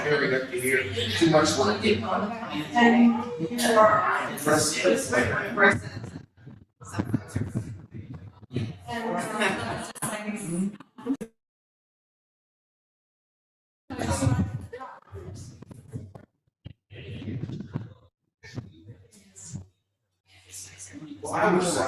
Very good to hear. Too much work. Well, I was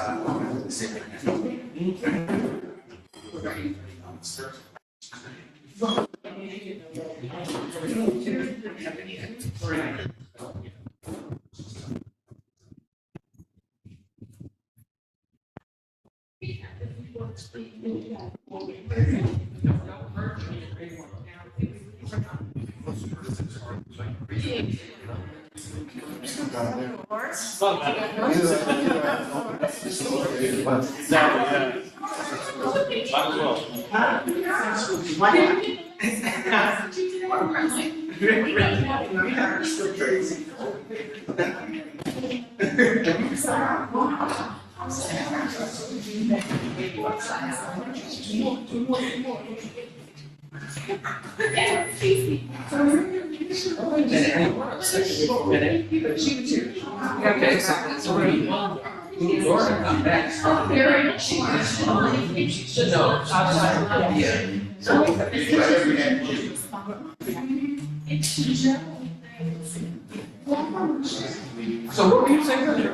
So what were you saying earlier?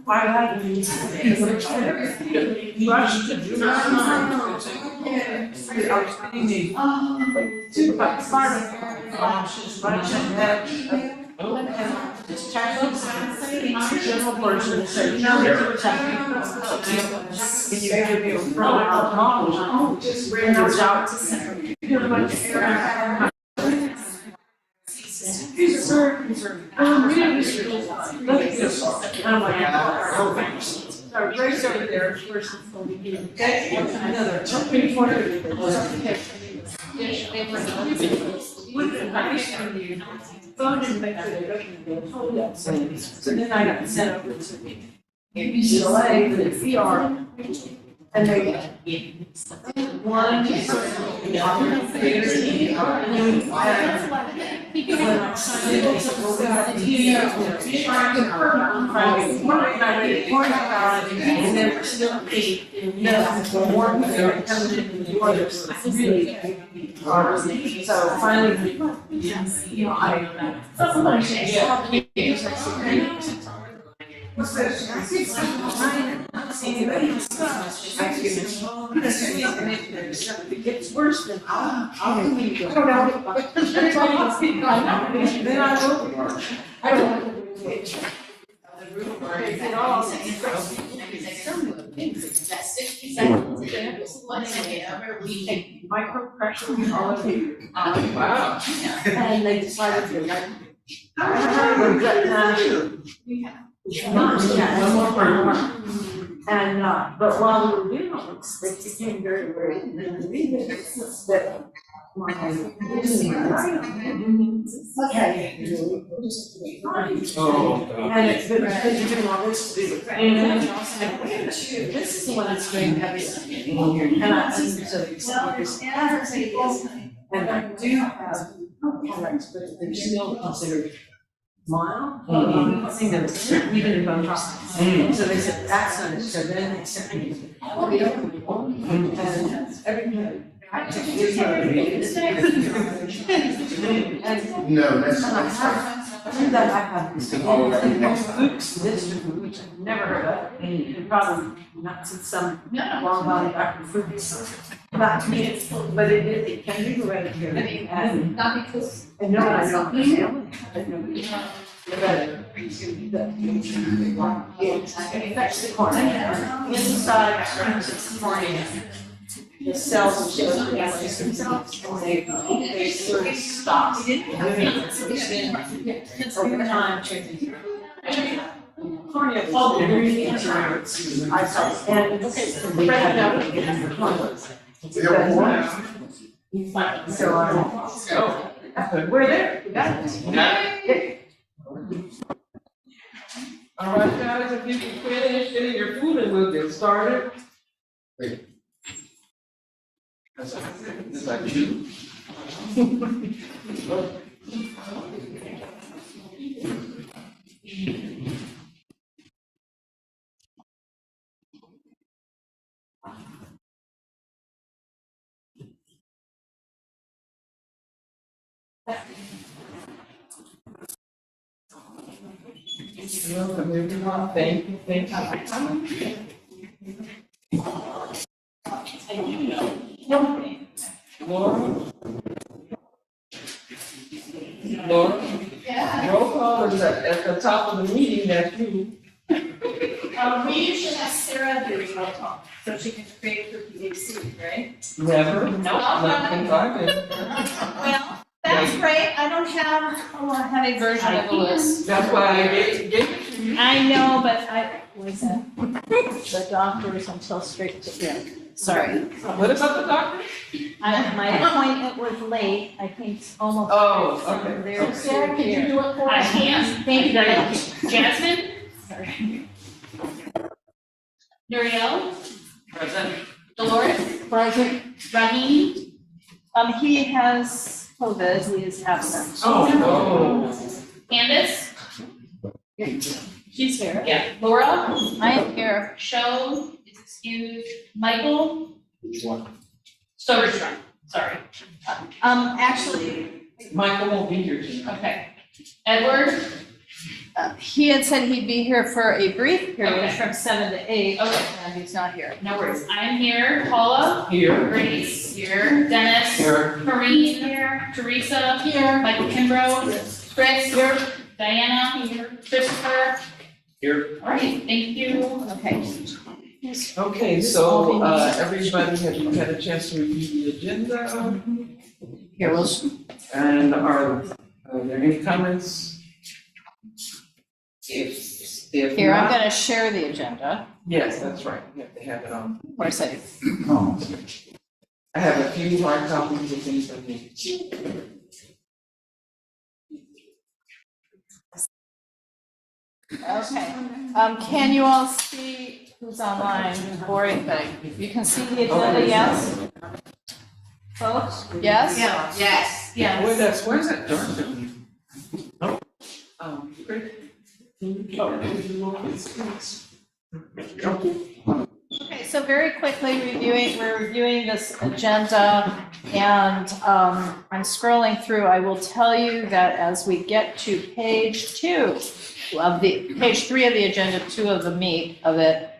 Why not? Rush to do general person said, you know, just ran out race over there first. Okay, another. Phone didn't make sure so then I got sent over to UCLA for the VR. And they one and then we're still so finally, you know, it gets worse than I don't know. Then I micro pressure all over you. Wow. And they decided to like and but while we were doing all this, they became very, very that and it's been because you're doing all this to do and this is the one that's very heavy and I and I do have products, but they're still considered mild. I think that's even if I'm trying. So they said that's not it. So then they sent me and everything. No, that's not. That I have Fuchs district, which I've never heard of, and probably not since some long body Dr. Fuchs. Not me, but it can be hereditary. And Not because. no, I don't understand. It affects the cornea. Inside, the cornea. The cells of the themselves, and they sort of stop doing it. Over time, cornea really interacts. I saw, and right now we get into the cornea. So we're there. We got it. All right, guys, if you can finish getting your food and we'll get started. Wait. That's like you. Welcome, everyone. Thank you for coming. Laura? Laura? Yeah. Roll call is at the top of the meeting, that's you. We usually have Sarah do roll call, so she can create her PAC, right? Never. No. Nothing like it. Well, that's great, I don't have a version of the list. That's why I gave it to you. I know, but was that? The doctors until straight to, yeah, sorry. What about the doctor? My appointment was late, I think almost. Oh, so okay. they're Sarah, still here. do it for I can, thank you very much. Jasmine, Sorry. Nuriel, Present. Dolores, Present. Raheem, He has COVID, he is absent. Oh, Candace, She's here. yeah, Laura, I am here. Show is excused, Michael, Which one? Soderstrom, sorry, Actually, no. Michael won't be here tonight. okay. Edward, he had said he'd be here for a brief period Okay. from 7 to 8, Okay. and he's not here. no worries, I'm here, Paula, Here. Grace, here, Dennis, Here. Maureen, here, Teresa, here, Michael Kimbrough, Chris, here, Diana, here, Christopher, Here. all right, thank you. Okay. Okay, so, everybody had a chance to review the agenda, Here, we'll, and are there any comments? If here, I'm not, gonna share the agenda. yes, that's right, you have to have it on. Where's it? I have a few hard copies of things I need. Okay. Can you all see who's online or anything? You can see the agenda, yes? Folks, yes? Yes. Yes. Where's that dark? Oh. Great. Okay, so very quickly we're reviewing this agenda, and I'm scrolling through. I will tell you that as we get to page 3 of the agenda, 2 of the meat of it,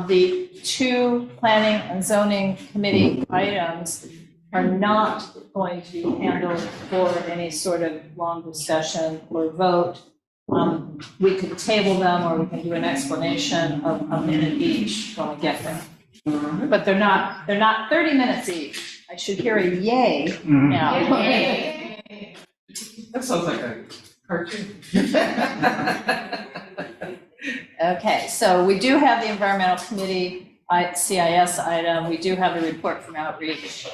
the 2 planning and zoning committee items are not going to be handled for any sort of long discussion or vote. We could table them, or we can do an explanation of a minute each when we get there. But they're not 30 minutes each. I should hear a yay now. Yay. That sounds like a cartoon. Okay, so we do have the environmental committee, CIS item. We do have the report from outreach.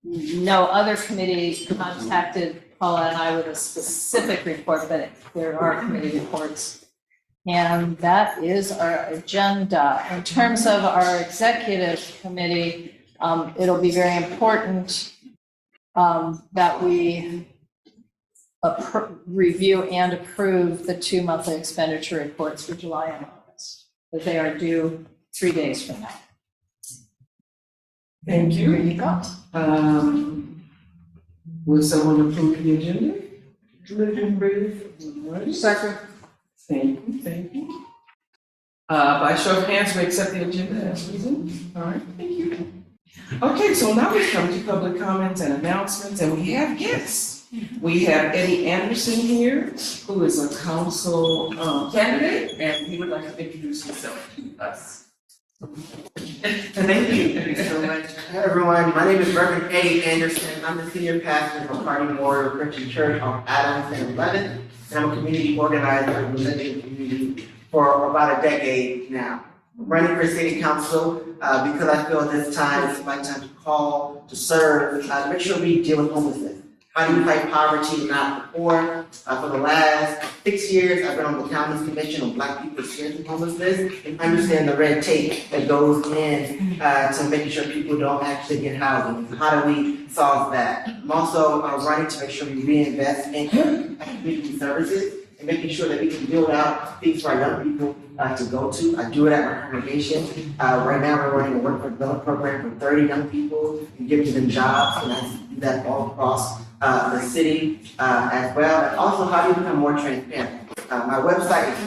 No other committee contacted Paula and I with a specific report, but there are committee reports. And that is our agenda. In terms of our executive committee, it'll be very important that we review and approve the 2 monthly expenditure reports for July and August, that they are due 3 days from now. Thank Here you. you go. Will someone approve the agenda? Second. Thank you. By show of hands, we accept the agenda as written. All right, thank you. Okay, so now we come to public comments and announcements, and we have guests. We have Eddie Anderson here, who is a council candidate, and he would like to introduce himself to us. Thank you so much. Hi, everyone. My name is Reverend Eddie Anderson. I'm the senior pastor of Hardy Memorial Christian Church on Adams and 11th. And I'm a community organizer in the living community for about a decade now. I'm running for city council because I feel at this time it's my time to call, to serve, to make sure we deal with homelessness. how do you fight poverty, not the poor? For the last 6 years, I've been on the County's Commission on Black People Experiencing Homelessness and understand the red tape that goes in to making sure people don't actually get housing. How do we solve that? I'm also running to make sure we reinvest in community services and making sure that we can build out things for our young people to go to. I do it at my congregation. Right now, we're running a work for development program for 30 young people and giving them jobs, and I do that all across the city as well. And also, how do you become more transparent? My website is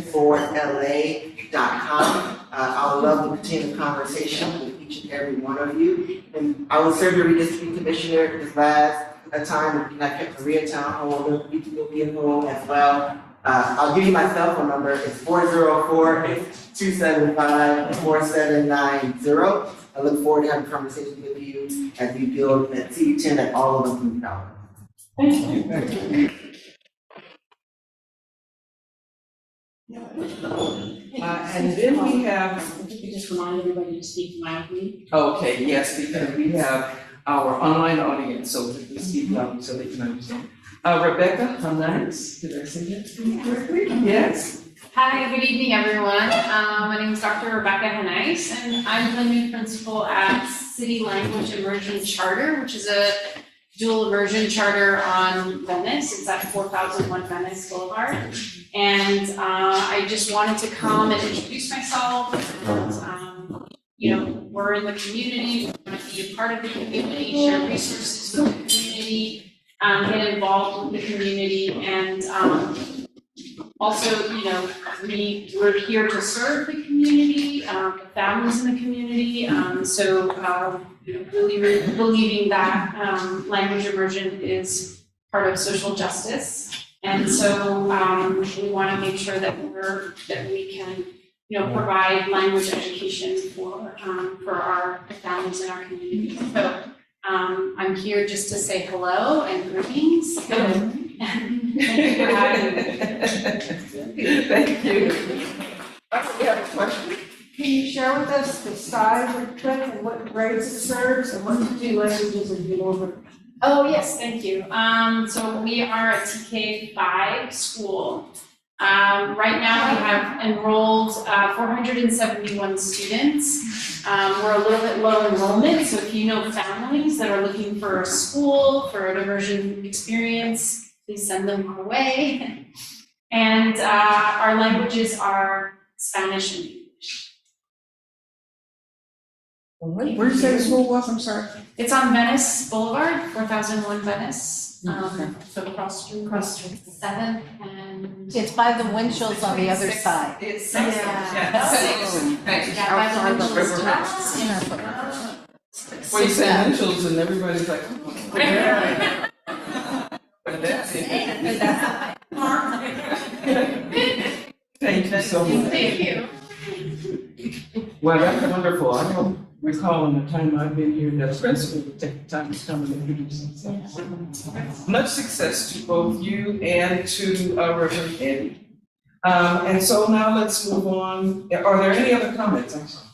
andersonfordla.com. I would love to continue the conversation with each and every one of you. And I will serve your redistricting commissioner this last time, and I kept Koreatown whole, the people being whole as well. I'll give you my cell phone number. It's 404-275-4790. I look forward to having conversations with you as we build that C10 that all of us can power. Thank you. Thank you. And then we have. Just remind everybody to speak loudly. Okay, yes, because we have our online audience, so we can speak loudly so they can understand. Rebecca, how nice, did I say that correctly? Yes. Hi, good evening, everyone. My name is Dr. Rebecca Hanais, and I'm the new principal at City Language Immersion Charter, which is a dual immersion charter on Venice. It's at 4001 Venice Boulevard. And I just wanted to come and introduce myself. And, we're in the community, we want to be a part of the community, share resources with the community, get involved with the community, and also, we're here to serve the community, the families in the community. Really believing that language immersion is part of social justice. And so we want to make sure that we can, provide language education for our families in our community. So I'm here just to say hello and greetings. And thank you for having me. Thank you. We have a question. Can you share with us the size of the trip and what grades it serves and what two languages are you over? Oh, yes, thank you. So we are a TK5 school. Right now we have enrolled 471 students. We're a little bit low enrollment, so if you know families that are looking for a school, for an immersion experience, please send them our way. And our languages are Spanish and English. Where'd you say the school was, I'm sorry? It's on Venice Boulevard, 4001 Venice. So cross street. 7th and. It's by the windshields on the other side. It's Yeah. Yeah. By the windshields. In our book. Well, you said initials and everybody's like, oh, yeah. But that's it. Thank you so much. Thank you. Well, that's wonderful. I don't recall in the time I've been here that a principal would take the time to come and introduce themselves. Much success to both you and to Reverend Eddie. And so now let's move on. Are there any other comments? I'm sorry.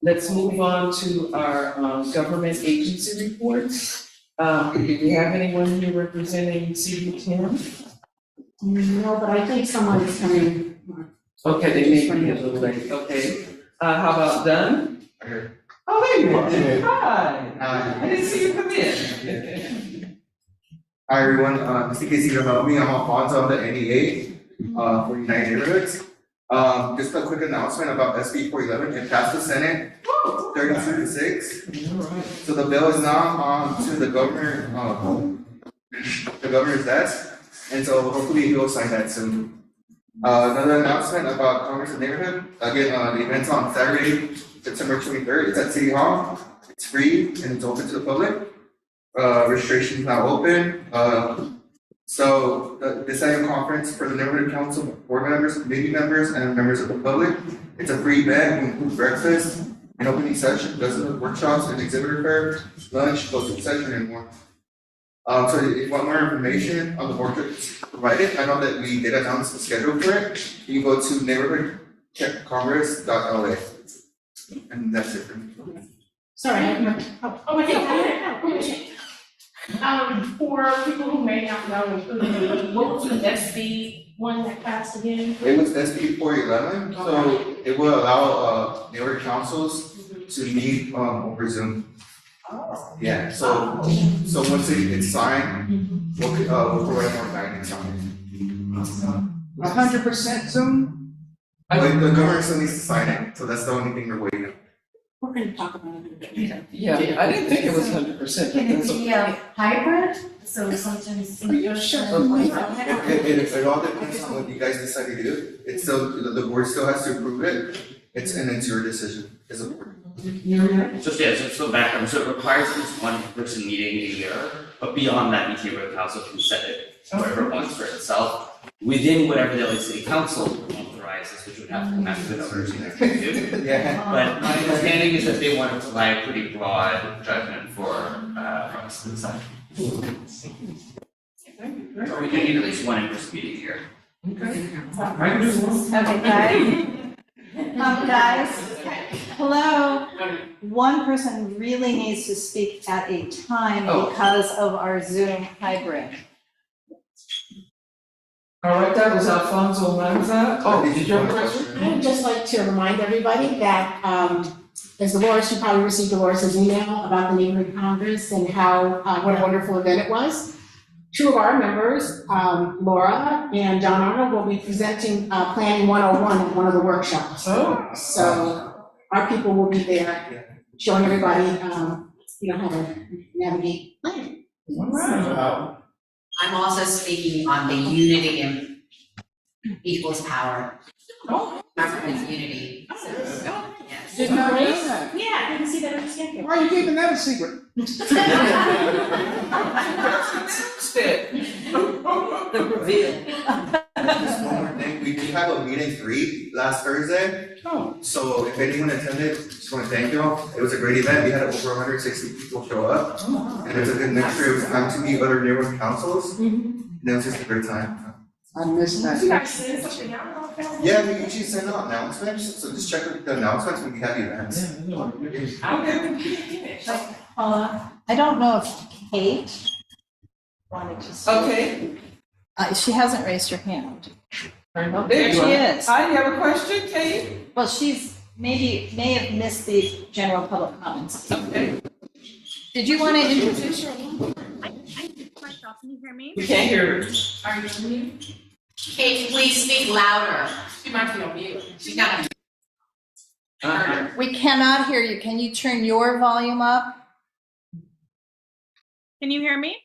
Let's move on to our government agency reports. Do we have anyone here representing CD10? No, but I think someone is coming. Okay, they may be a little late, okay. How about Dunn? Oh, there you are. Hi. I didn't see you come in. Hi everyone, just in case you don't know me, I'm Alfonso, I'm the NEA for United Neighborhoods. Just a quick announcement about SB 411, it passed the Senate 32-6. So the bill is now on to the governor's desk, and so hopefully he will sign that soon. Another announcement about Congress and Neighborhood, again, the event's on Saturday, September 23rd, it's at City Hall, it's free and it's open to the public. Registration is now open. So this annual conference for the neighborhood council, board members, committee members, and members of the public. It's a free event, it includes breakfast, an opening session, dozens of workshops, an exhibitor fair, lunch, closing session, and more. So if you want more information on the board trips provided, I know that we did announce the schedule for it. You can go to neighborhoodcongress.la. And that's it for me. Sorry. Oh, For people who may not know, what was the SB one that passed again? It was SB 411, so it will allow neighborhood councils to meet over Zoom. Oh. Yeah, so once it's signed, we'll provide more guidance on it. 100% Zoom? But the governor still needs to sign it, so that's the only thing we're waiting on. We're gonna talk about it a bit. Yeah, I didn't think it was 100%, but that's okay. Hybrid? So sometimes. Are you sure? It all depends on what you guys decide to do. It's still, the board still has to approve it, and it's your decision as a board. So background, so it requires at least one person meeting a year, but beyond that, the neighborhood council can set it whatever it wants for itself. Within whatever the LA City Council authorizes, which would have to come after the governor too. Yeah. But my understanding is that they want to provide a pretty broad judgment for us to decide. So we can need at least one in-person meeting a year. Okay. Okay, guys, hello. One person really needs to speak at a time because of our Zoom hybrid. All right, that was Alfonso Lanza. Oh, did you have a question? I would just like to remind everybody that, as Dolores, you probably received Dolores' email about the neighborhood congress and how, what a wonderful event it was. Two of our members, Laura and John Arnold, will be presenting, Planning 101 at one of the workshops. Oh. So our people will be there showing everybody, how to navigate planning. Wow. I'm also speaking on the unity and equals power. Government unity. Yes. Did not know that. Yeah, I didn't see that on the schedule. Why are you keeping that a secret? The reveal. Just one more thing, we did have a meeting 3 last Thursday. Oh. So if anyone attended, just want to thank you all. It was a great event. We had over 160 people show up. And it was a good mixture. It was time to meet other neighborhood councils. And it was just a great time. I missed that. You guys send something out about that? Yeah, we usually send out announcements, so just check the announcements when we have events. Paula, I don't know if Kate wanted to speak. Okay. She hasn't raised her hand. There There you she are. is. Hi, you have a question, Kate? Well, she's may have missed the general public comments. Okay. Did you want to introduce your? Myself, can you hear me? We can't hear her. Are you on mute? Kate, please speak louder. She might be on mute. She's not. We cannot hear you. Can you turn your volume up? Can you hear me?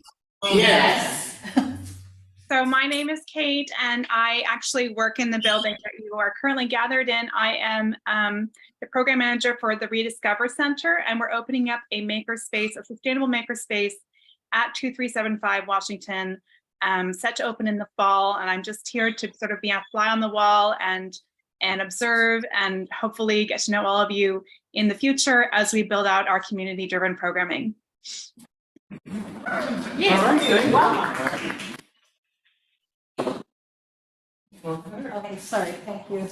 Yes. So my name is Kate, and I actually work in the building that you are currently gathered in. I am the program manager for the Rediscover Center, and we're opening up a makerspace, a sustainable makerspace at 2375 Washington, set to open in the fall. And I'm just here to sort of be a fly on the wall and observe and hopefully get to know all of you in the future as we build out our community-driven programming. Yes. All right, thank you. Okay, sorry, thank you.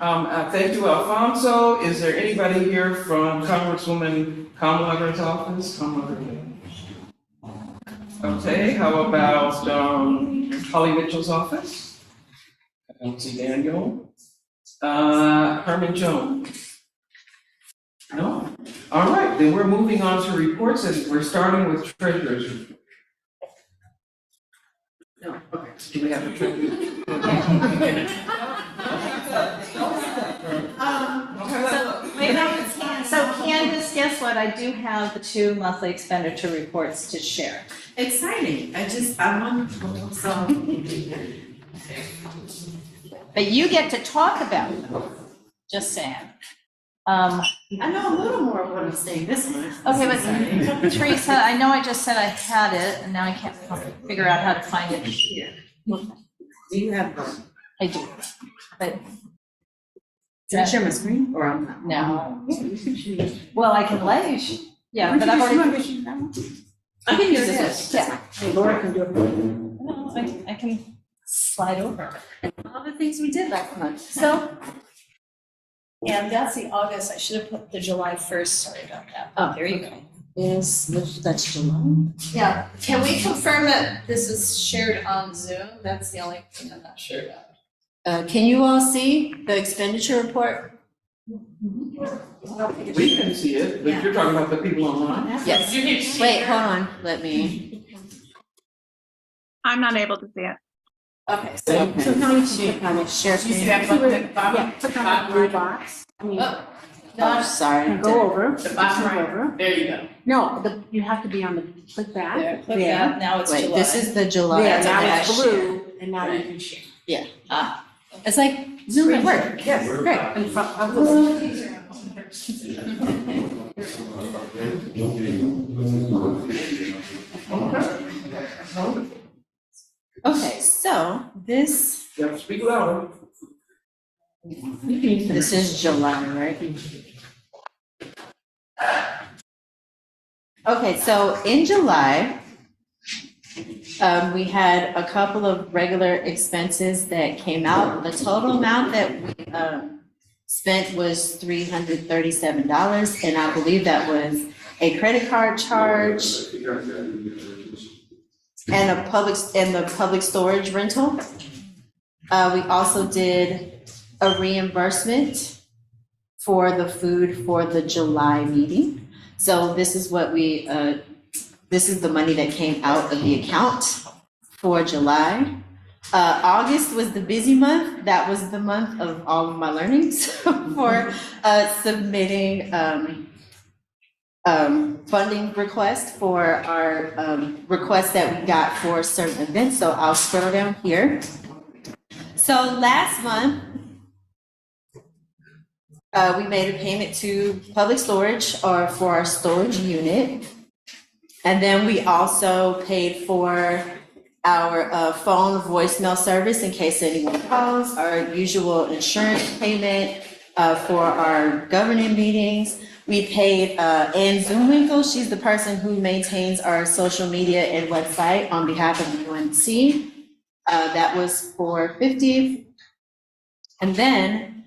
Thank you, Alfonso. Is there anybody here from Congresswoman Kamala's office? Okay, how about Holly Mitchell's office? I don't see Daniel. Herman Jones? No? All right, then we're moving on to reports, and we're starting with treasurer's report. No, okay, do we have a treasurer? So Candace, guess what? I do have the 2 monthly expenditure reports to share. Exciting. I'm wonderful, so. But you get to talk about them, just saying. I know a little more of what I'm saying this one. Okay, but Teresa, I know I just said I had it, and now I can't figure out how to find it here. Do you have one? I do, but. Can I share my screen or I'm not? No. Well, I can let you, yeah, but I've already. I can use this. Yeah. Hey, Laura can do it. No, I can slide over. All the things we did last month. So. And that's the August, I should have put the July 1st, sorry about that. Oh, There you go. That's July. Yeah, can we confirm that this is shared on Zoom? That's the only thing I'm not sure about. Can you all see the expenditure report? We can see it, but you're talking about the people online? Yes. Wait, hold on, let me. I'm not able to see it. Okay, So now you can click on it, share screen. see that button at the bottom? Yeah, click on that blue box. I mean, Oh, sorry. go over. The bottom Go right. over. There you go. No, you have to be on the, click that. There, click There. that, now it's Wait, July. this is the July. There, that's now okay. it's blue, and now you can share. It's like Zoom at work. Yes, great. In front of the. Okay, so this You have to speak louder. is July, right? Okay, so in July, we had a couple of regular expenses that came out. The total amount that we spent was $337, and I believe that was a credit card charge and the public storage rental. We also did a reimbursement for the food for the July meeting. So this is what this is the money that came out of the account for July. August was the busy month. That was the month of all of my learnings for submitting funding request for our requests that we got for certain events. So I'll scroll down here. So last month, we made a payment to public storage or for our storage unit. And then we also paid for our phone voicemail service in case anyone calls, our usual insurance payment for our governing meetings. We paid Ann Zoomwinkle, she's the person who maintains our social media and website on behalf of UNC. That was for $50. And then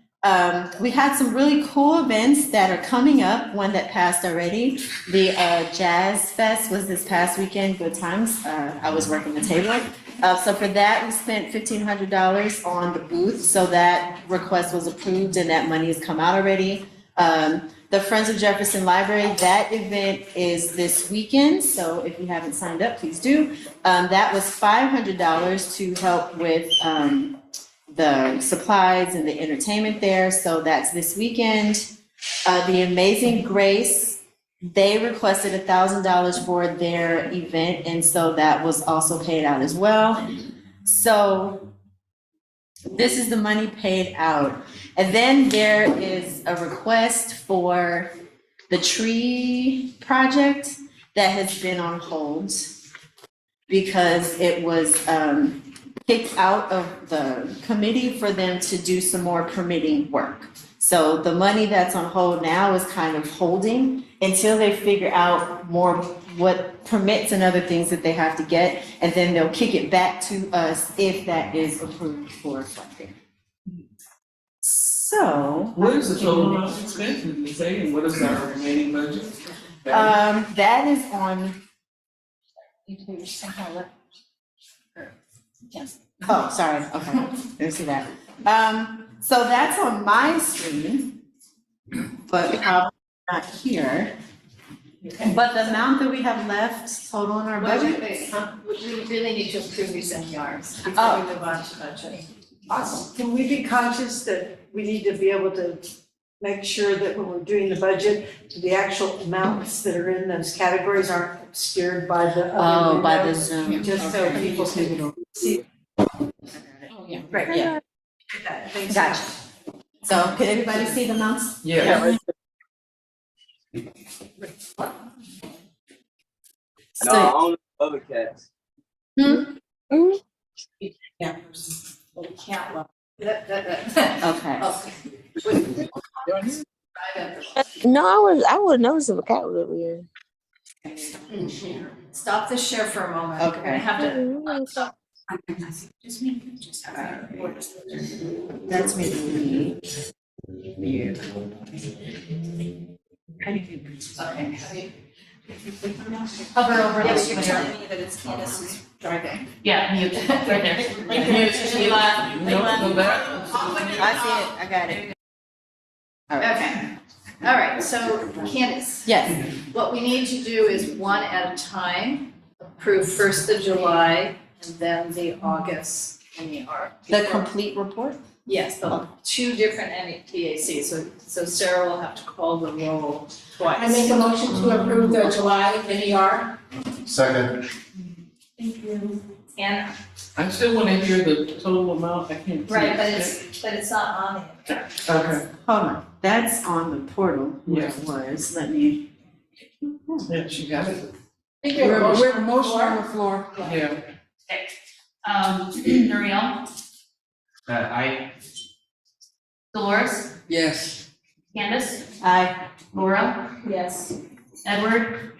we had some really cool events that are coming up, one that passed already. The Jazz Fest was this past weekend, good times. I was working the table. So for that, we spent $1,500 on the booth. So that request was approved and that money has come out already. The Friends of Jefferson Library, that event is this weekend. So if you haven't signed up, please do. That was $500 to help with the supplies and the entertainment there, so that's this weekend. The Amazing Grace, they requested $1,000 for their event, and so that was also paid out as well. So this is the money paid out. And then there is a request for the tree project that has been on hold because it was kicked out of the committee for them to do some more permitting work. So the money that's on hold now is kind of holding until they figure out more what permits and other things that they have to get, and then they'll kick it back to us if that is approved for funding. So. What is the total amount of expense, did you say, and what is our remaining budget? That is on. Oh, sorry, okay, didn't see that. So that's on my screen, but probably not here. But the amount that we have left total in our budget. We really need to approve these NPRs before Oh. we move on to budget. Awesome. Can we be conscious that we need to be able to make sure that when we're doing the budget, the actual amounts that are in those categories aren't obscured by the other Oh, by the windows? Zoom. Just so people can see. Oh, yeah, right, yeah, that. Thanks. gotcha. So can everybody see the amounts? Yeah. So, only other cats. hmm, Yeah. okay. No, I would notice if a cat was over here. Stop the share for a moment. We're gonna have to. That's maybe you. Okay. Hover over Yeah, this. but you're telling me that it's Candace's driving. Yeah, mute, right there. No, that. I see it, I got it. All right. Okay, all right, so Candace, Yes, what we need to do is one at a time, approve 1st of July and then the August NER. the complete report? Yes, the two different NEPAC, so Sarah will have to call the roll twice. I make a motion to approve the July NER. Second. And, I still wanna hear the total amount, I can't. see right, it. but it's not on the. Okay, Hold on, that's on the portal, where it was, let me. yeah, she got it, I think we have a motion on the Motion floor. on the floor. yeah. Nuriel, I, Dolores, Yes. Candace, Aye. Laura, Yes. Edward.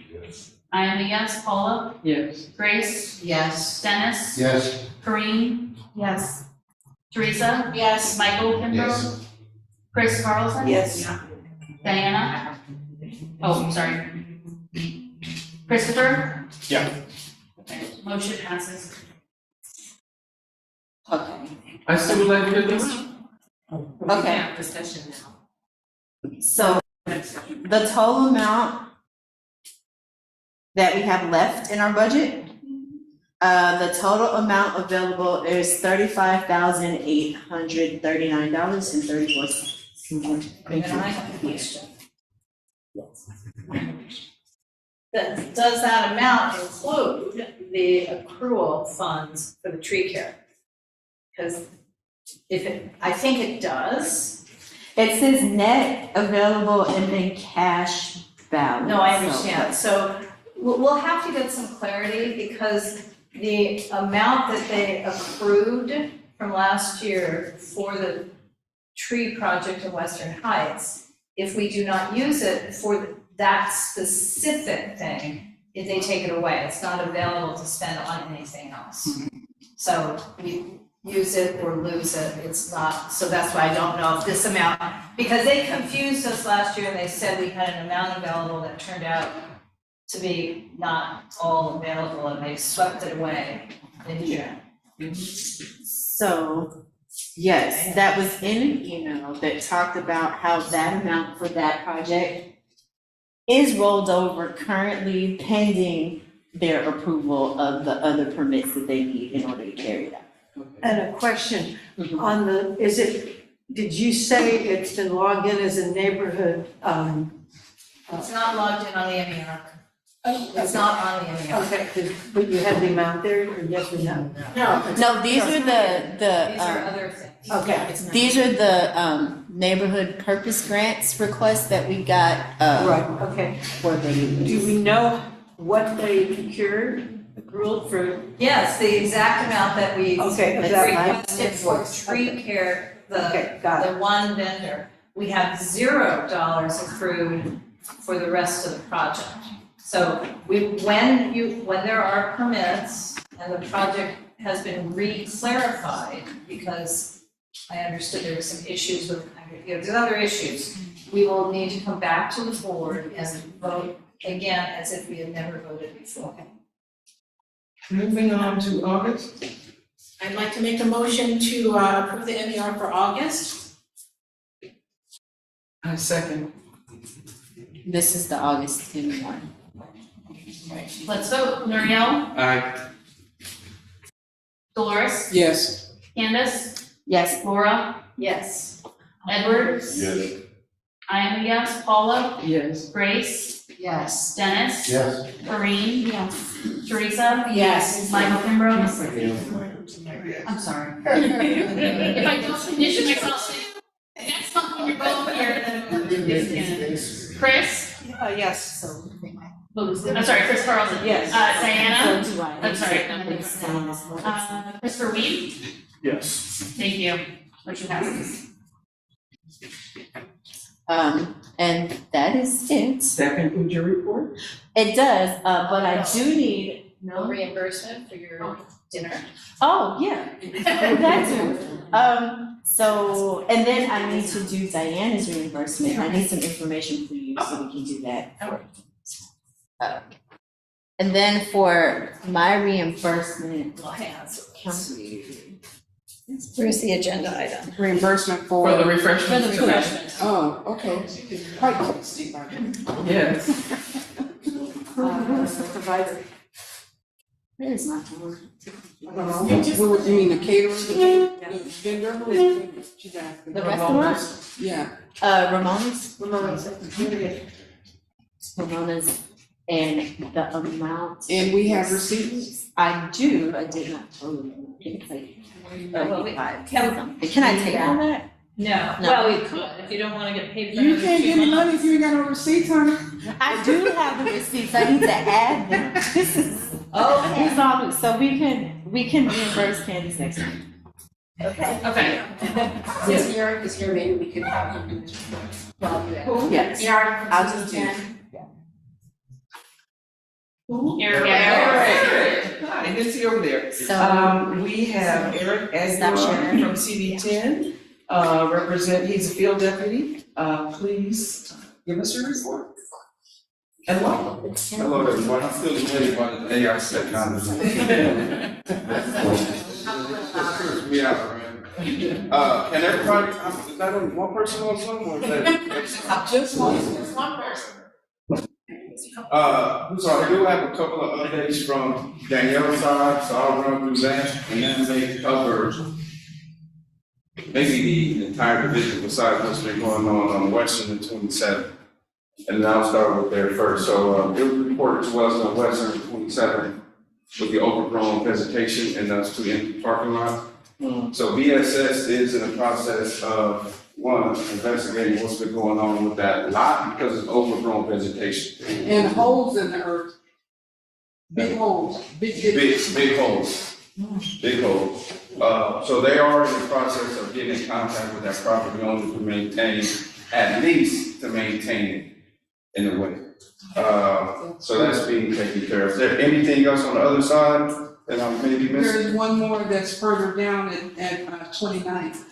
I am a yes. Paula, Yes. Grace, Yes. Dennis, Yes. Corinne, Yes. Teresa, Yes. Michael Kimbrough, Chris Carlson. Yes. Diana. Oh, sorry. Christopher. Yeah. Okay, motion passes. Okay, I still would like to hear this. okay, Discussion now. so the total amount that we have left in our budget, the total amount available is $35,839.34. And I have a question. Does that amount include the accrual funds for the tree care? Because I think it does. It says net available and then cash balance. No, I understand. So we'll have to get some clarity because the amount that they accrued from last year for the tree project in Western Heights, if we do not use it for that specific thing, if they take it away, it's not available to spend on anything else. So we use it or lose it, it's not, so that's why I don't know if this amount, because they confused us last year and they said we had an amount available that turned out to be not all available and they swept it away in June. So, yes, that was in an email that talked about how that amount for that project is rolled over currently pending their approval of the other permits that they need in order to carry it out. And a question on did you say it's been logged in as a neighborhood, It's not logged in on the MER. It's not on the MER. okay, but you have the amount there, or yes or no? No. No, these are These are other things. Okay. these are the neighborhood purpose grants requests that we got Right, okay. for the. Do we know what they procured, accrued for? Yes, the exact amount that we Okay, requested for tree care, Okay, got it. the one vendor. We have $0 accrued for the rest of the project. So when there are permits and the project has been re-clarified, because I understood there were some issues with, there's other issues, we will need to come back to the board and vote again as if we had never voted before. Moving on to August. I'd like to make a motion to approve the MER for August. I second. This is the August one. Let's vote. Nuriel, I, Dolores, Yes. Candace, Yes, Laura, Yes. Edward. Yes. I am a yes. Paula, Yes. Grace, Yes. Dennis, Yes. Corinne, Teresa, Yes. Michael Kimbrough. I'm sorry. If I don't condition myself, next month when you're both here, then. Chris, Yes. I'm sorry, Chris Carlson. Yes. Diana, so do I. I'm sorry. Sign this one. Christopher Weed, Yes. thank you. Motion passes. And that is it. That concludes your report? It does, but I do need, No reimbursement for your dinner? oh, yeah, that too. So, and then I need to do Diana's reimbursement. I need some information for you so we can do that. And then for my reimbursement, Where's the agenda item? Reimbursement For the for, refreshments. For the refreshments. oh, okay. Quite interesting. Yes. Provider. where's my phone? What, you mean the caterer, the vendor? She's asking. The restaurant? Yeah. Ramona's, and the amount. And we have receipts? I do, I did not tell them. It's like, Well, can I take all that? No, No. well, we could, if you don't wanna get paid for You another can't 2 get any months. money if you ain't got no receipts, honey. I do have the receipts, I need to add them. This is, Okay. these all, so we can reimburse Candace next time. Okay. Since Eric is here, maybe we could have him. Yes. I'll just do. Eric. Hi, good to see you over there. So, We have Eric Stop Aguilar sharing. from CD10, he's a field deputy. Please give us your report. And welcome. Hello, everyone. I'm still debating about the AI technology. Me out, right? Can everybody, is that only one person on Zoom or is that? Just one person. So I do have a couple of updates from Danielle's side, so I'll run through that and then they cover maybe the entire division besides what's been going on Western and 27. And I'll start with there first. So it was reported to us on Western and 27 with the overgrown vegetation and those two empty parking lots. So BSS is in the process of, one, investigating what's been going on with that lot because it's overgrown vegetation. And holes in the earth. Big holes, big. Big holes, big holes. So they are in the process of getting in contact with that property owner to maintain, at least to maintain it in a way. So that's being taken care of. Is there anything else on the other side that I'm maybe missing? There's one more that's further down at 29th.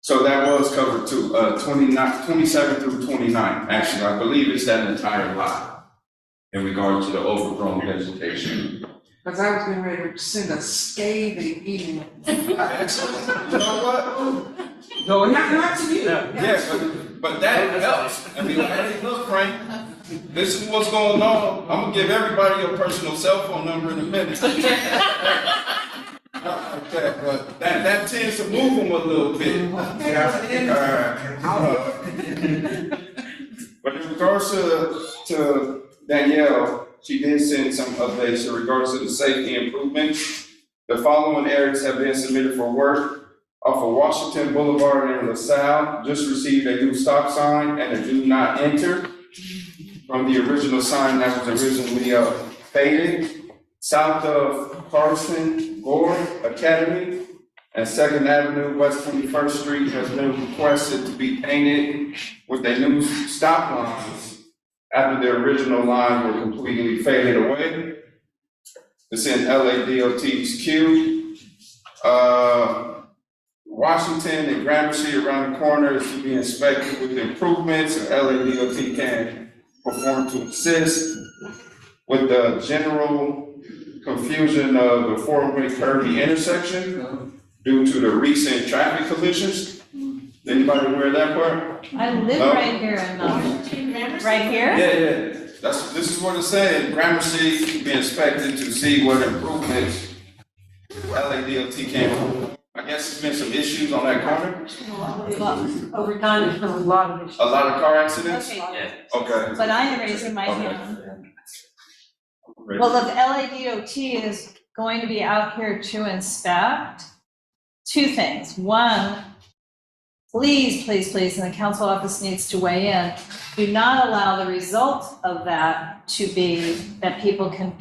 So that was covered too, 27 through 29, actually, I believe it's that entire lot in regard to the overgrown vegetation. Cause I was getting ready to send a scathing email. You know what? Go Not to you. Yeah, but that helps. I mean, hey, look, Frank, this is what's going on. I'm gonna give everybody your personal cell phone number in a minute. Okay, but that tends to move them a little bit. But in regards to Danielle, she did send some updates in regards to the safety improvements. The following areas have been submitted for work. Off of Washington Boulevard in LaSalle, just received a new stop sign and a do not enter from the original sign that was originally faded. South of Carson Gore Academy and 2nd Avenue, West 21st Street has been requested to be painted with a new stop lines after the original line were completely faded away. It's in LADOT's queue. Washington and Gramercy around the corner is to be inspected with improvements, and LADOT can perform to assist with the general confusion of the four-way curvy intersection due to the recent traffic collisions. Anybody aware of that part? I live No? right here in, right here? Yeah. This is what it's saying. Gramercy to be inspected to see what improvements LADOT can. I guess there's been some issues on that corner. Over time, there's been a lot of issues. A lot of car accidents? Okay, Okay. but I am raising my Okay. hand. Well, the LADOT is going to be out here to inspect two things. One, please, and the council office needs to weigh in, do not allow the result of that to be that people can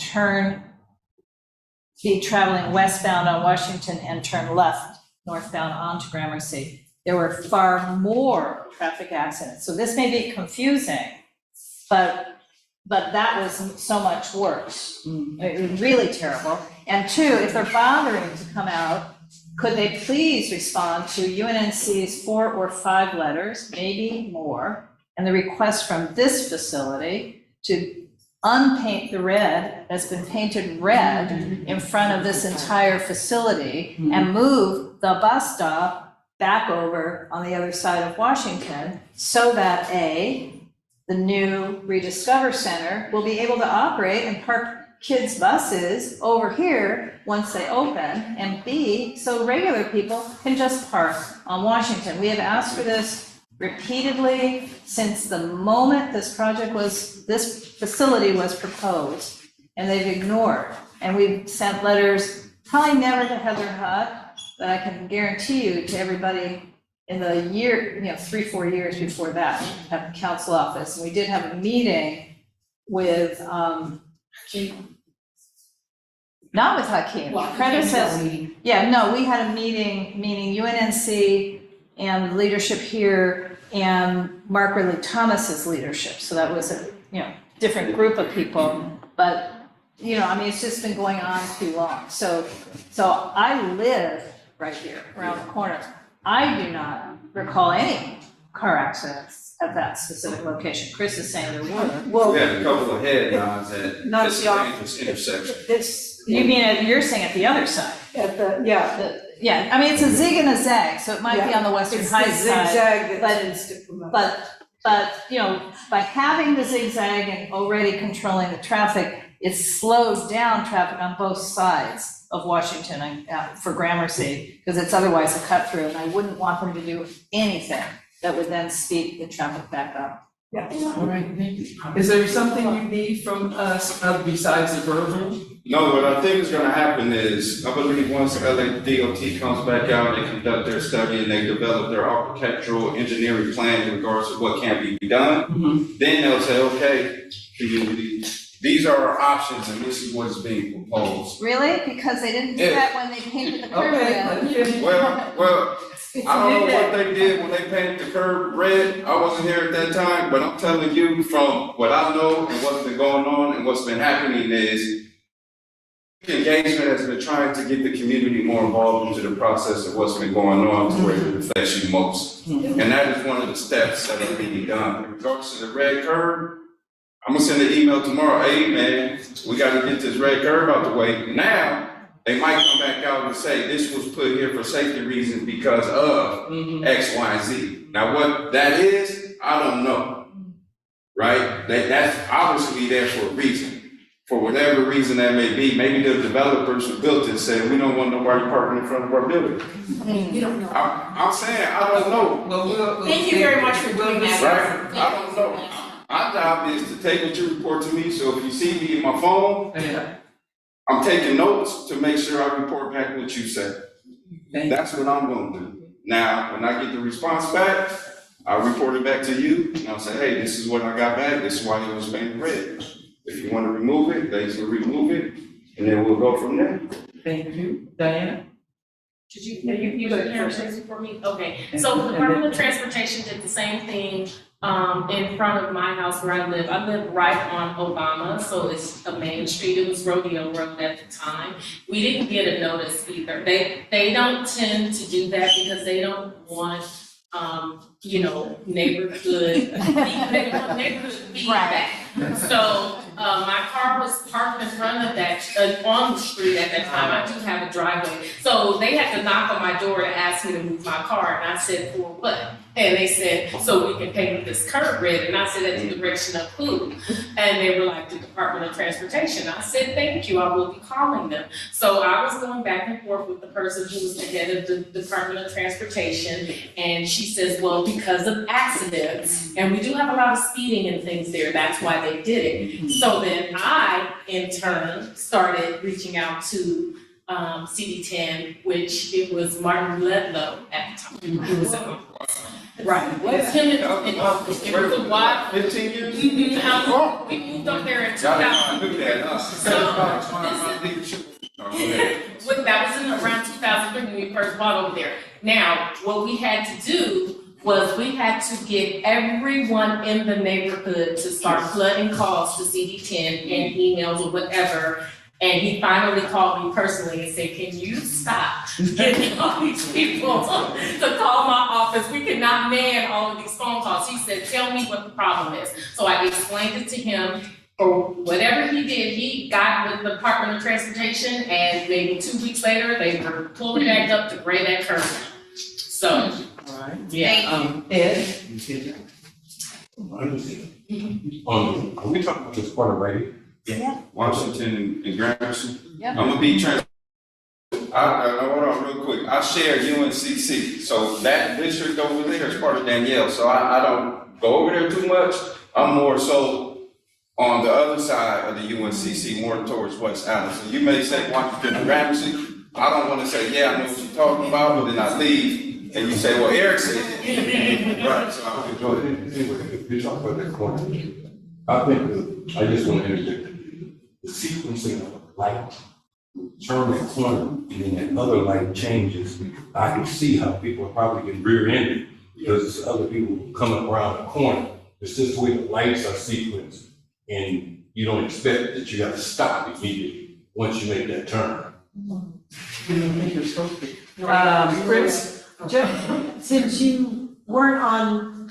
be traveling westbound on Washington and turn left northbound onto Gramercy. There were far more traffic accidents. So this may be confusing, but that was so much worse. It was really terrible. And two, if they're bothering to come out, could they please respond to UNNC's 4 or 5 letters, maybe more, and the request from this facility to unpaint the red that's been painted red in front of this entire facility and move the bus stop back over on the other side of Washington so that the new Rediscover Center will be able to operate and park kids' buses over here once they open, and B, so regular people can just park on Washington. We have asked for this repeatedly since the moment this facility was proposed, and they've ignored. And we've sent letters, probably never to Heather Hutt, but I can guarantee you to everybody in the year, 3-4 years before that at the council office. And we did have a meeting with, not with Hakeem, predecessor. Yeah, no, we had a meeting, meaning UNNC and leadership here and Mark Ridley Thomas's leadership. So that was a, different group of people, but, it's just been going on too long. So I live right here around the corner. I do not recall any car accidents at that specific location. Chris is saying there were. Well, we had a couple of head nods at Not this the dangerous intersection. You mean, you're saying at the other side? Yeah. I mean, it's a zig and a zag, so it might be on the Western Heights side. It's the zigzag that tends to promote. But, by having the zigzag and already controlling the traffic, it slows down traffic on both sides of Washington for Gramercy, because it's otherwise a cut through, and I wouldn't want them to do anything that would then speed the traffic back up. All right, thank you. Is there something you need from us besides the verbal? No, what I think is gonna happen is, I believe once LA DOT comes back out, they conduct their study and they develop their architectural engineering plan in regards to what can be done, then they'll say, okay, community, these are our options and this is what is being proposed. Really? Because they didn't do that when they painted the curb red. Well, I don't know what they did when they painted the curb red. I wasn't here at that time, but I'm telling you from what I know and what's been going on and what's been happening is engagement has been trying to get the community more involved into the process of what's been going on to where it affects you most. And that is one of the steps that are being done. In regards to the red curb, I'm gonna send an email tomorrow, hey man, we gotta get this red curb out the way. Now, they might come back out and say, this was put here for safety reasons because of X, Y, and Z. Now, what that is, I don't know, right? That's obviously there for a reason. For whatever reason that may be, maybe the developers who built it said, we don't want nobody parking in front of our building. You don't know. I'm saying, I don't know. Well, Thank you very much for doing that. Right? I don't know. My job is to take what you report to me, so if you see me in my phone, I'm taking notes to make sure I report back what you said. That's what I'm gonna do. Now, when I get the response back, I'll report it back to you, and I'll say, hey, this is what I got back, this is why it was painted red. If you wanna remove it, they can remove it, and then we'll go from there. Thank you. Diana? Did you got a for me? Okay, so the Department of Transportation did the same thing in front of my house where I live. I live right on Obama, so it's a main street. It was Rodeo Road at the time. We didn't get a notice either. They don't tend to do that because they don't want neighborhood, they want neighborhood feedback. So, my car was parked in front of that, on the street at that time. I do have a driveway. So they had to knock on my door to ask me to move my car, and I said, for what? And they said, so we can paint this curb red. And I said, at the direction of who? And they were like, the Department of Transportation. I said, thank you, I will be calling them. So I was going back and forth with the person who was the head of the Department of Transportation. And she says, well, because of accidents, and we do have a lot of speeding and things there, that's why they did it. So then I, in turn, started reaching out to CD10, which it was Martin Ledlow at the time. So, right, it was him in office. It was a while. 15 years? We moved up there in 2000. That was in around 2003 when we first bought over there. Now, what we had to do was we had to get everyone in the neighborhood to start flooding calls to CD10 and emails or whatever. And he finally called me personally and said, can you stop getting all these people to call my office? We cannot man all of these phone calls. He said, tell me what the problem is. So I explained it to him. Whatever he did, he got with the Department of Transportation, and maybe 2 weeks later, they were pulling back up to grade that curve. So, Alright. yeah. Ed? Are we talking about this part right here? Washington and Gramercy. Yep. I'm gonna be I hold on real quick. I share UNCC, so that district over there is part of Danielle, so I don't go over there too much. I'm more so on the other side of the UNCC, more towards West Allen. So you may say Washington and Gramercy. I don't wanna say, yeah, I know what you're talking about, but then I leave and you say, well, Eric said it. Right, so I'll go ahead. If you're talking about that corner, I think, I just want to interject, the sequencing of the light, turn the corner, and then that other light changes, I can see how people are probably getting rear-ended, because there's other people coming around the corner. It's just the way the lights are sequenced, and you don't expect that you have to stop immediately once you make that turn. Chris, just, since you weren't on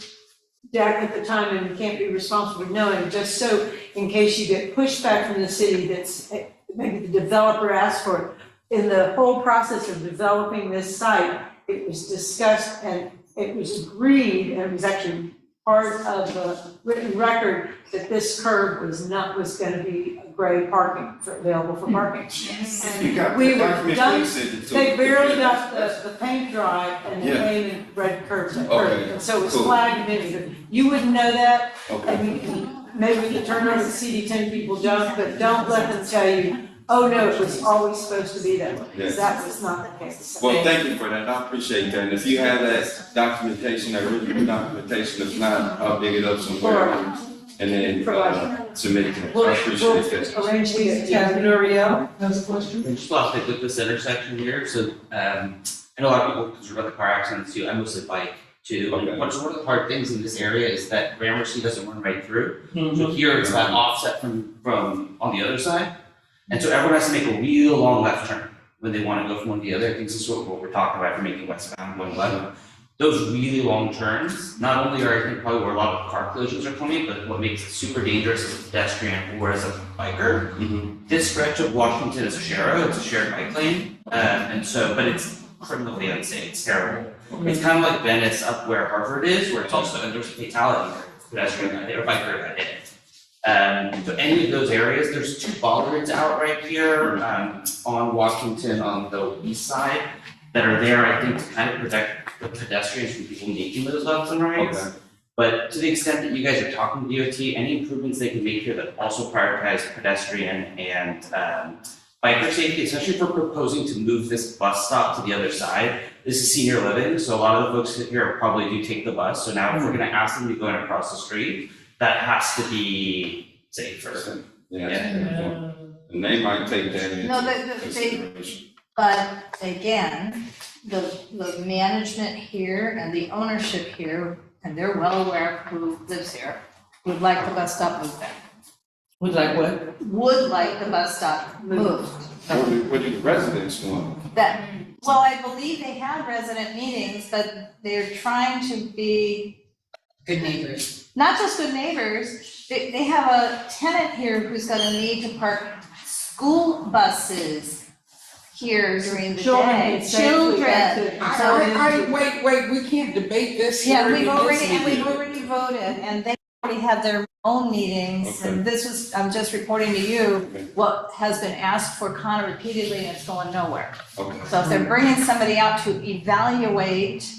deck at the time and can't be responsible for knowing, just so in case you get pushback from the city that's, maybe the developer asked for it, in the whole process of developing this site, it was discussed and it was agreed, and it was actually part of the written record that this curb was gonna be a grade parking, available for parking. You got We the were document done, they sent it to they me. barely got the paint dry and they Yeah. came in red curbs that Okay, curb. And so it was cool. flagged immediately. You wouldn't know that, Okay. and we can, maybe we can turn over the CD10 people don't, but don't let them tell you, oh no, it was always supposed to be that way, because that was not the case. Well, thank you for that, I appreciate that, and if you have that documentation, that original documentation, if not, I'll dig it up somewhere and then, submit it to you. I appreciate that. Arrange the, Nuriel has a question. And just lastly, with this intersection here, so, I know a lot of people concerned about the car accidents too, I mostly bike too. Okay. And one of the hard things in this area is that Gramercy doesn't run right through. So here it's that offset from on the other side. And so everyone has to make a real long left turn when they want to go from one to the other. I think this is what we're talking about for making westbound 111. Those really long turns, not only are I think probably where a lot of car collisions are coming, but what makes it super dangerous as a pedestrian or as a biker. This stretch of Washington is a it's a shared bike lane, and so, but it's criminally unsafe, it's terrible. It's kind of like Venice up where Harvard is, where it's also, and there's a fatality there, pedestrian got hit, or biker got hit. So any of those areas, there's 2 bollards out right here, on Washington on the east side that are there, I think, to kind of protect the pedestrians from people making those lefts and rights. Okay. But to the extent that you guys are talking to DOT, any improvements they can make here that also prioritize pedestrian and biker safety, especially if we're proposing to move this bus stop to the other side. This is senior living, so a lot of the folks here probably do take the bus. So now if we're gonna ask them to go in across the street, that has to be safer. Yeah. And they might take that into No, they, consideration. but again, the management here and the ownership here, and they're well aware of who lives here, would like the bus stop moved back. Would like what? Would like the bus stop moved. What do the residents want? That, well, I believe they have resident meetings, but they're trying to be Good neighbors. not just good neighbors, they have a tenant here who's gonna need to park school buses here during the Children day. can safely get to- Wait, we can't debate this here. Yeah, we've in this already meeting. voted, and they already had their own meetings, and this was, I'm just reporting to you what has been asked for kind of repeatedly, and it's going nowhere. Okay. So if they're bringing somebody out to evaluate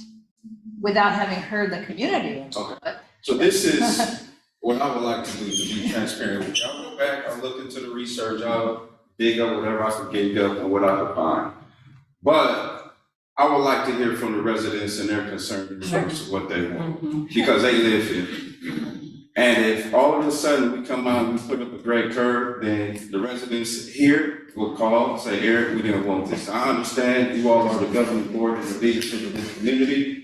without having heard the community. Okay. So this is what I would like to do, to be transparent with you. I'll go back, I'll look into the research, I'll dig up whatever I could dig up and what I could find. But I would like to hear from the residents and their concerns in terms of what they want, because they live here. And if all of a sudden we come out and we put up a great curb, then the residents here will call and say, Eric, we didn't want this. I understand you all are the governing board and the leadership of this community,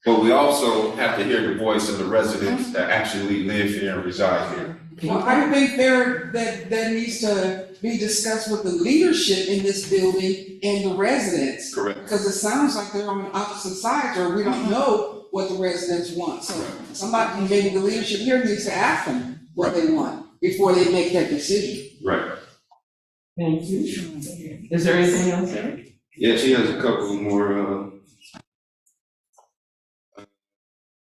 but we also have to hear the voice of the residents that actually live here and reside here. Well, I think that needs to be discussed with the leadership in this building and the residents. Correct. Because it sounds like they're on opposite sides, or we don't know what the residents want. So somebody, maybe the leadership here needs to ask them what they want. before they make that decision. Right. Thank you. Is there anything else, Eric? Yeah, she has a couple more,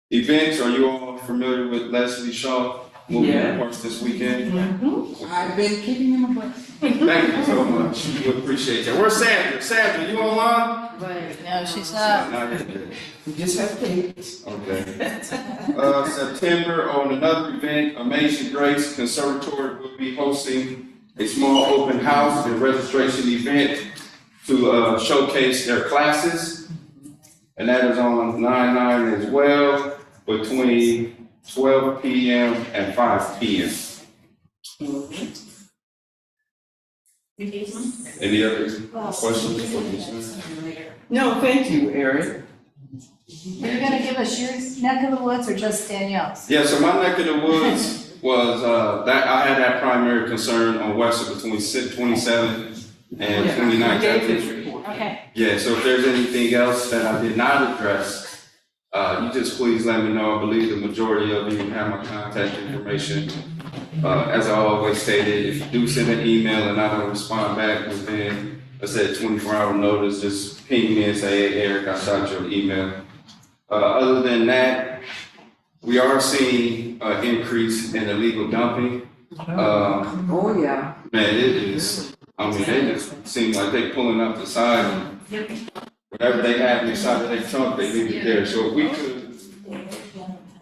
events. Are you all familiar with Leslie Shaw moving Yeah. parts this weekend? I've been keeping them abreast. Thank you so much. We appreciate that. Where's Sandra? Sandra, you online? Right, no, she's not. Not yet. We just have Kate. Okay. September, on another event, Amazing Grace Conservatory will be hosting a small open house and registration event to showcase their classes. And that is on 9/9 as well, between 12 p.m. and 5 p.m. Any other questions or concerns? No, thank you, Eric. Are you gonna give us your neck of the woods or just Danielle's? Yeah, so my neck of the woods was, that I had that primary concern on Western between 27 and Yeah, 29. I gave this report. Okay. Yeah, so if there's anything else that I did not address, you just please let me know. I believe the majority of you have my contact information. As I always stated, if you do send an email and I don't respond back within, let's say, 24-hour notice, just ping me and say, hey, Eric, I shot your email. Other than that, we are seeing an increase in illegal dumping. Oh, yeah. Man, it is, I mean, they just seem like they pulling up the side and whatever they have inside of their trunk, they leave it there. So if we could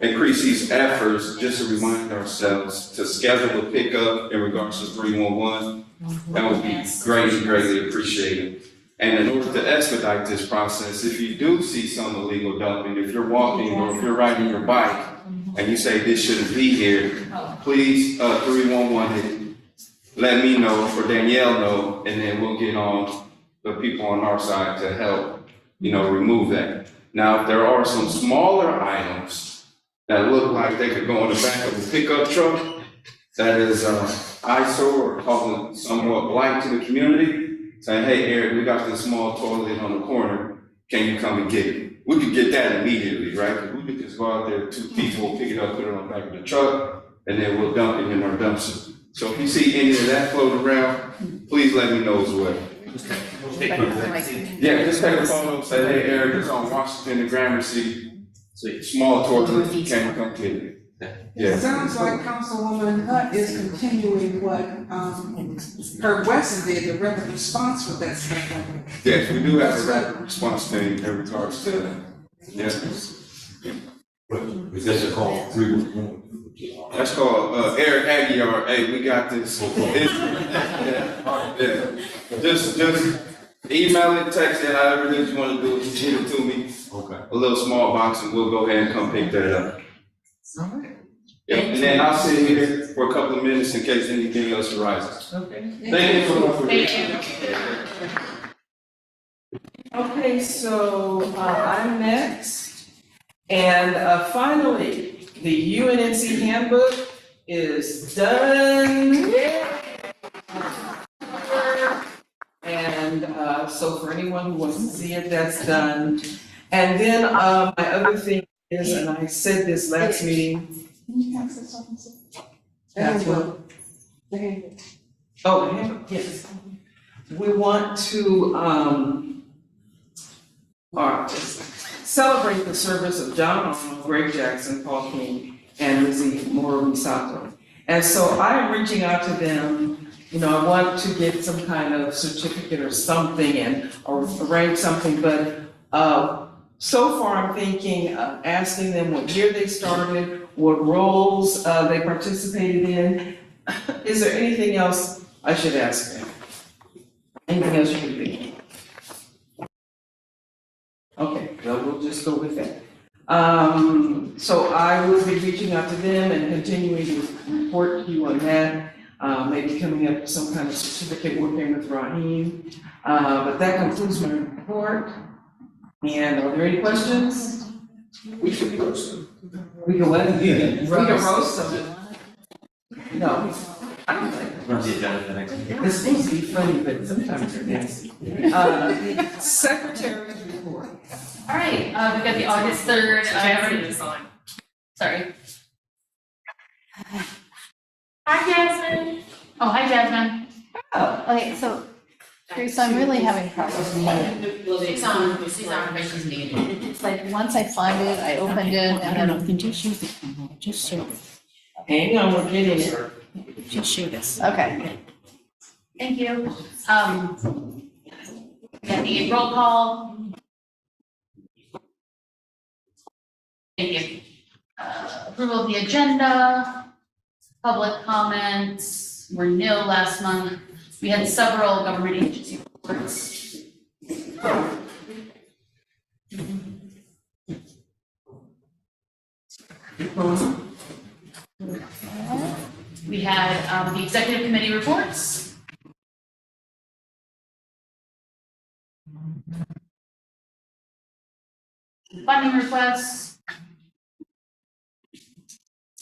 increase these efforts, just to remind ourselves to schedule a pickup in regards to 311, that would be greatly appreciated. And in order to expedite this process, if you do see some illegal dumping, if you're walking or if you're riding your bike and you say this shouldn't be here, please, 311, let me know or Danielle know, and then we'll get on the people on our side to help, remove that. Now, if there are some smaller items that look like they could go in the back of a pickup truck that is eyesore or causing somewhat blight to the community, saying, hey, Eric, we got this small toilet on the corner, can you come and get it? We could get that immediately, right? Because we could just go out there, 2 people will pick it up, put it on the back of the truck, and then we'll dump it in our dumpster. So if you see any of that floating around, please let me know as well. Yeah, just take a photo, say, hey, Eric, it's on Washington and Gramercy, small toilet, can you come get it? Yeah. Sounds like Councilwoman Hutt is continuing what, Herb Wesson did, the rapid response for that stuff. Yes, we do have a rapid response team in regards to that. Yes. Is that called 311? That's called, Eric Aguiar, hey, we got this. Yeah. Just email it, text it, however it is you wanna do it, just give it to me. Okay. A little small box and we'll go ahead and come pick that up. All right. Yeah, and then I'll sit here for a couple of minutes in case anything else arises. Okay. Thank you so much for Thank you. Okay, so I'm next. And finally, the UNNC handbook is done. And so for anyone who wants to see it, that's done. And then my other thing is, and I said this last meeting. That's what. Oh, the handbook, yes. We want to celebrate the service of John Arnold, Greg Jackson, Paul King, and Lizzie Moro-Misato. And so I am reaching out to them. I want to get some kind of certificate or something and or arrange something, but so far I'm thinking of asking them what year they started, what roles they participated in. Is there anything else I should ask them? Anything else you can think of? Okay, well, we'll just go with that. So I will be reaching out to them and continuing to report to you on that. Maybe coming up with some kind of certificate working with Raheem. But that concludes my report. And are there any questions? We should roast them. We can what? We can roast them. No, I don't think. On the agenda for the next meeting. It's supposed to be funny, but sometimes they're nasty. Secretary's report. All right, we've got the August 3rd. Sorry. Hi, Jasmine. Oh, hi, Jasmine. Okay, so, Teresa, I'm really having problems. She's on vacation. It's like, once I find it, I opened it, and then. You can just use it, just share it, Hang on, we're getting it. just share this. Okay. Thank you. Yeah, the roll call. Thank you. Approval of the agenda, public comments were nil last month. We had several government agency reports. We had the executive committee reports. Funding requests.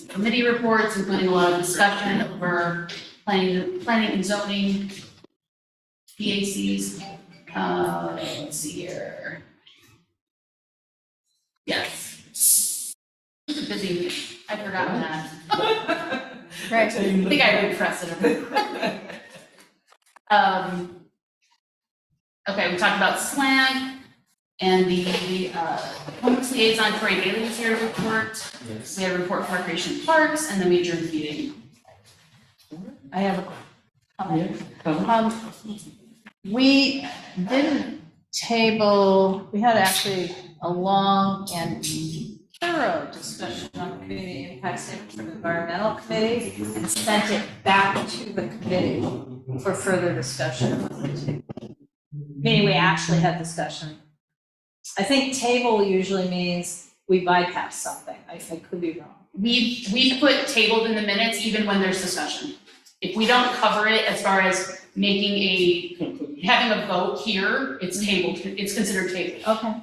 Committee reports, including a lot of discussion over planning and zoning, PACs. Let's see here. Yes. Busy week. I forgot that. Right. I think I repressed it. Okay, we talked about slang and the homeless liaison Troy Bailey was here to report. We had a report for recreation and parks, and then we adjourned the meeting. I have a comment. We didn't table, we had actually a long and thorough discussion on the community impact statement from the environmental committee and sent it back to the committee for further discussion. Meaning we actually had discussion. I think table usually means we bypass something. I could be wrong. We've put tabled in the minutes even when there's discussion. If we don't cover it as far as having a vote here, it's tabled, it's considered tabled. Okay.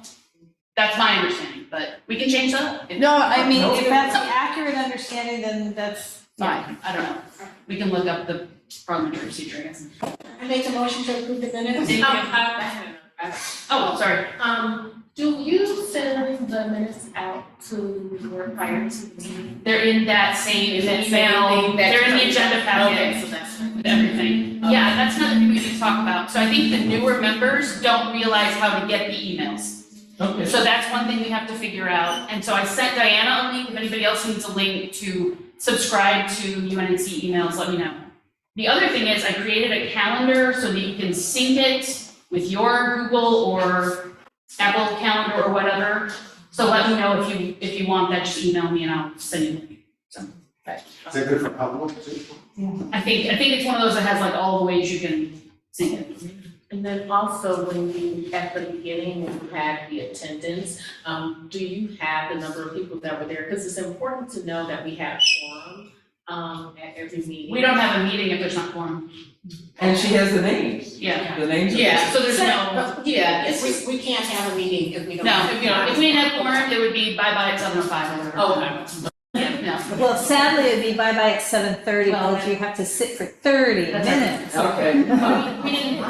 That's my understanding, but we can change that. No, I mean, if that's the accurate understanding, then that's fine. I don't know. We can look up the parliamentary procedure, I guess. I make a motion to approve the minutes. Oh, sorry. Do you send the minutes out to your prior to the meeting? They're in that same Is that email, same thing that they're in the you- agenda packet. Okay, so that's. With everything. Yeah, that's another thing we need to talk about. So I think the newer members don't realize how to get the emails. Okay. So that's one thing we have to figure out. And so I sent Diana a link. If anybody else needs a link to subscribe to UNC emails, let me know. The other thing is I created a calendar so that you can sync it with your Google or Apple Calendar or whatever. So let me know if you want that, just email me and I'll send you a link. So, right. Is that good for Outlook too? I think it's one of those that has like all the ways you can sync it. And then also when you, at the beginning, when you had the attendance, do you have the number of people that were there? Because it's important to know that we have quorum, at every meeting. We don't have a meeting if there's not quorum. And she has the names. Yeah. The names. Yeah, so there's no, Yeah, We can't have a meeting if we don't. no, if we didn't have quorum, it would be bye-bye at 7:05 or whatever. Oh, okay. Yeah, no. Well, sadly, it'd be bye-bye at 7:30, because you have to sit for 30 That's minutes. Okay. We didn't, I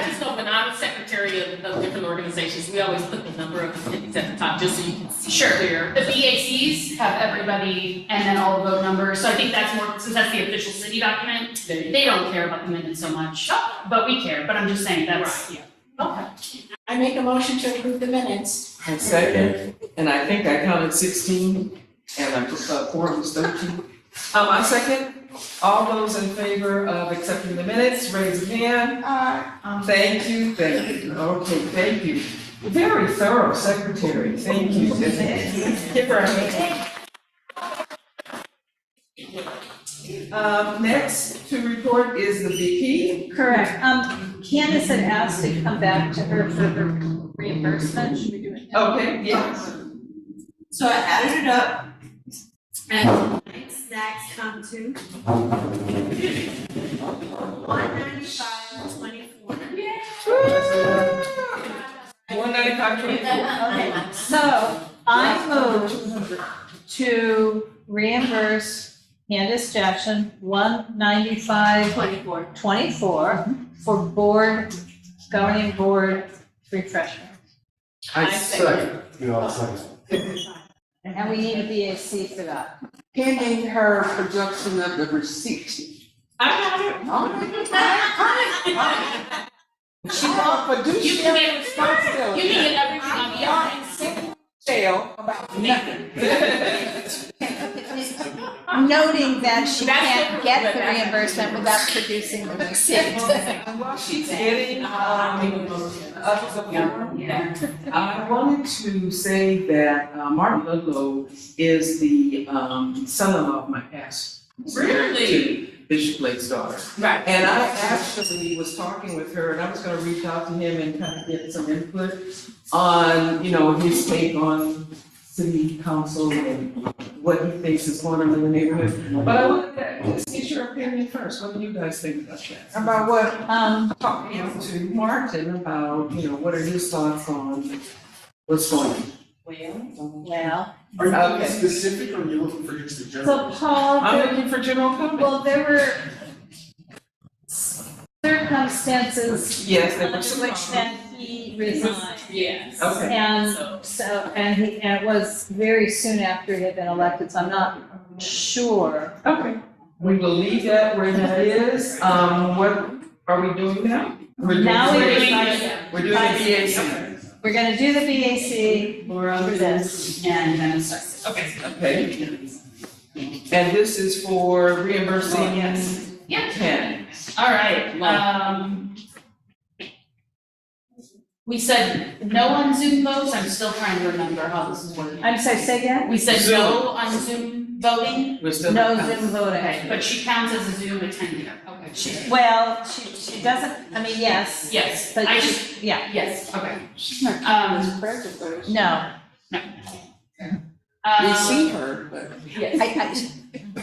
just know when I was secretary of different organizations, we always put the number of attendees at the top, just so you can see. Sure. Clear. The BACs have everybody and then all the vote numbers, so I think that's more, since that's the official city document, they don't care about the minutes so much, but we care, but I'm just saying that's, yeah. Okay. I make a motion to approve the minutes. And second, and I think I counted 16, and I quorum was 13. I second. All those in favor of accepting the minutes, raise your hand. Thank you. Okay, thank you. Very thorough secretary, thank you. Give her a hand. Next to report is the VP. Correct. Candace had asked to come back to her for the reimbursement. Should we do it now? Okay, yes. So I added it up, and snacks come to $195.24. $195.24. Okay, so I move to reimburse Candace Jackson $195.24 for governing board refreshment. I second. You all second. And we need a BAC for that. Pending her production of the receipt. I got it. She got a fiduciary responsibility. You can get everything on the Y'all tell about nothing. Noting that she That's can't different, get but the that's- reimbursement without producing the receipt. And while she's getting, up the form, I wanted to say that Martin Ludlow is the son-in-law of my pastor. Really? Bishop Blake's daughter. Right. And I actually was talking with her, and I was gonna reach out to him and kind of get some input on, his take on city council and what he thinks is going on in the neighborhood. But I wanted to just get your opinion first. What do you guys think about that? About what? Talking to Martin about, what are his thoughts on what's going on? Well, Are you being Okay. specific or are you looking for just a general? so Paul, I'm looking for general comment. well, there were circumstances Yes, there under were some which then he resigned. Yes. Okay. And and it was very soon after he had been elected, so I'm not sure. Okay, we will leave that where that is. What are we doing now? Now we're We're doing doing the BAC. We're gonna do the BAC for this, and then start. Okay. And this is for reimbursing Yeah. Ken. All right, we said no on Zoom votes, I'm still trying to remember how this is working. I'm sorry, say again? We said no on Zoom voting, We're still. No Zoom voting. okay, but she counts as a Zoom attendee, okay. Well, she doesn't, I mean, yes. Yes, But I she- just, yeah, yes, okay. She's not present, though. no. We see her, but. Yes.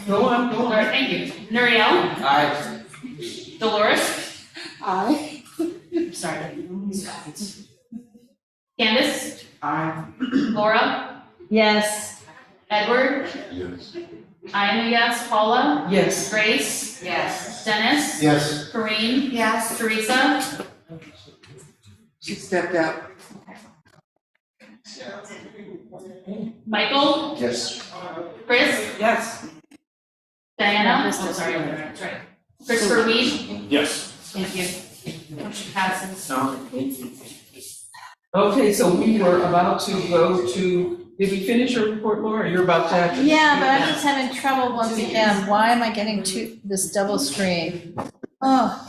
Go on, All right, thank you. Nuriel, Aye. Dolores, Aye. sorry. Candace, Aye. Laura, Yes. Edward, Yes. I am a yes, Paula, Yes. Grace, Yes. Dennis, Yes. Kareem, Yes. Teresa, She stepped out. Michael, Yes. Chris, Yes. Diana, oh, sorry, that's right. Christopher Weed, Yes. thank you. Motion passes. Okay, so we were about to go to, did we finish your report, Laura? You're about to have to. Yeah, but I'm just having trouble once again. Why am I getting this double screen? Oh,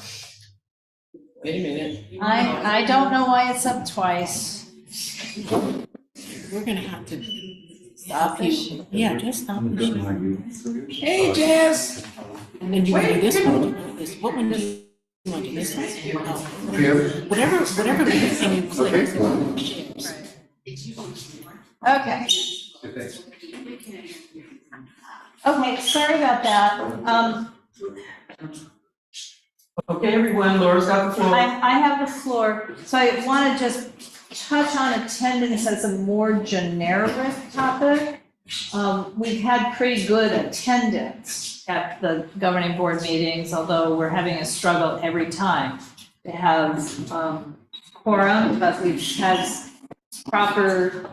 Wait a minute. I don't know why it's up twice. We're gonna have to stop you. Yeah, just stop you. Hey, Jess. And then you wanna do this one, you wanna do this. What one do you wanna do? This one? Oh. Whatever thing you click. Okay. Okay, sorry about that. Okay, everyone, Laura's got the floor. I have the floor, so I want to just touch on attendance as a more generic topic. We've had pretty good attendance at the governing board meetings, although we're having a struggle every time to have quorum, but we've had proper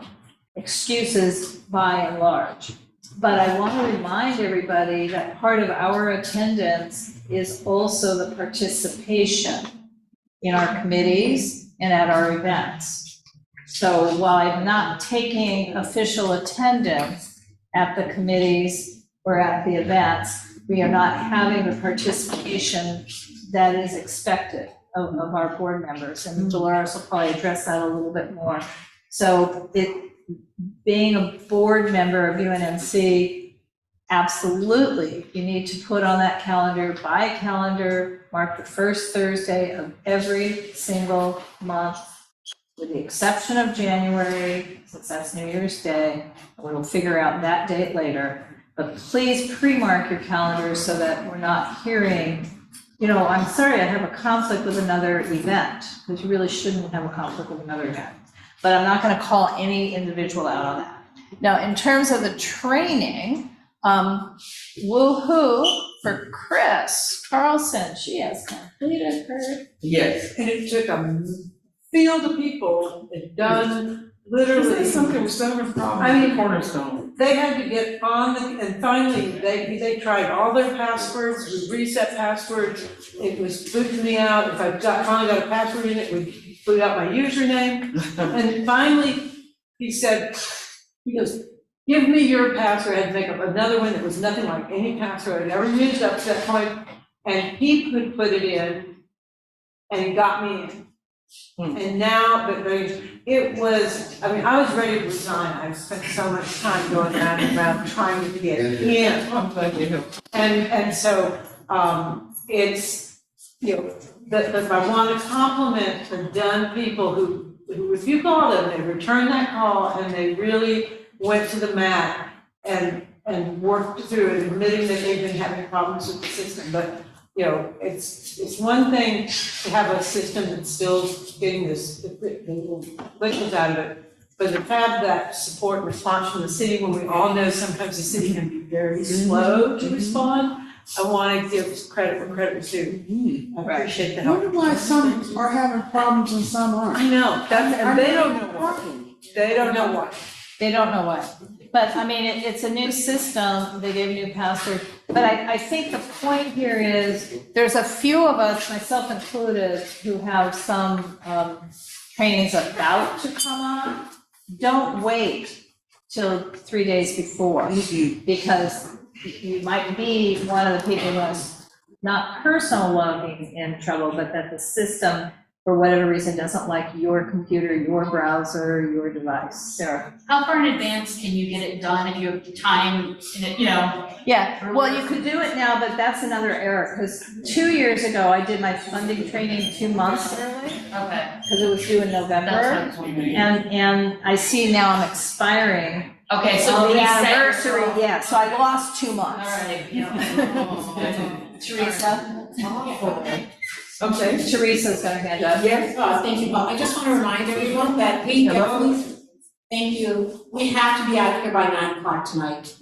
excuses by and large. But I want to remind everybody that part of our attendance is also the participation in our committees and at our events. So while I'm not taking official attendance at the committees or at the events, we are not having the participation that is expected of our board members. And Dolores will probably address that a little bit more. So being a board member of UNNC, absolutely, you need to put on that calendar, by mark the first Thursday of every single month, with the exception of January, since that's New Year's Day. We'll figure out that date later. But please pre-mark your calendars so that we're not hearing, I'm sorry, I have a conflict with another event, because you really shouldn't have a conflict with another event. But I'm not gonna call any individual out on that. Now, in terms of the training, woo-hoo for Chris Carlson, she has completed her. Yes. And it took a field of people that done literally. Something, we're still having a problem I with mean, the Cornerstone. They had to get on the, and finally, they tried all their passwords, we reset passwords. It was booting me out. If I finally got a password in it, we boot out my username. And finally, he goes, give me your password. I had to make up another one that was nothing like any password I'd ever used up to that point. And he could put it in and got me in. And now, it was, I mean, I was ready to resign. I've spent so much time going round and round trying to get in. I'm glad you know. And so, it's, you know, that I want to compliment the done people who, if you call them, they return that call and they really went to the mat and worked through it, admitting that they've been having problems with the system. But, you know, it's one thing to have a system that's still getting the little glitches out of it, but to have that support and response from the city, when we all know sometimes the city can be very slow to respond, I want to give credit where credit is due. I appreciate the I help. wonder why some are having problems and some aren't. I know, and they don't know why. They don't know why. They don't know what. But I mean, it's a new system, they gave a new password. But I think the point here is, there's a few of us, myself included, who have some trainings about to come on. Don't wait till 3 days before, because you might be one of the people that's not personal logging in trouble, but that the system, for whatever reason, doesn't like your computer, your browser, your device. Sarah? How far in advance can you get it done if you have time in it, you know? Yeah, well, you could do it now, but that's another error, because 2 years ago, I did my funding training 2 months early. Okay. Because it was due in November. That's what I'm wondering. And I see now I'm expiring. Okay, so On the reset anniversary, yourself. yeah, so I lost 2 months. All right. Teresa? Okay. Teresa's gonna hand up. Yes, thank you, Bob. I just want to remind everyone that we definitely, thank you, we have to be out here by 9 o'clock tonight.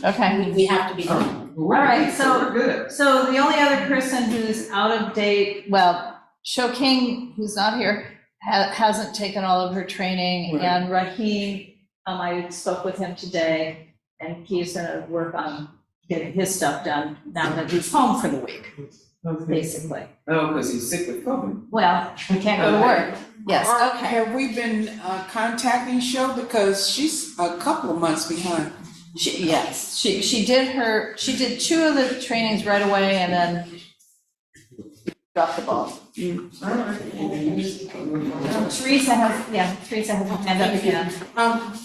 Okay. We have to be done. All right, We're good. so the only other person who's out of date, well, Sho King, who's not here, hasn't taken all of her training, Right. and Raheem, I spoke with him today, and he's gonna work on getting his stuff done now that he's home for the week, Okay. basically. Oh, because he's sick with COVID. Well, he can't go to work. Yes, okay. Have we been contacting Sho, because she's a couple of months behind? Yes, she did 2 of the trainings right away and then dropped the ball. All right. Teresa has her hand up again.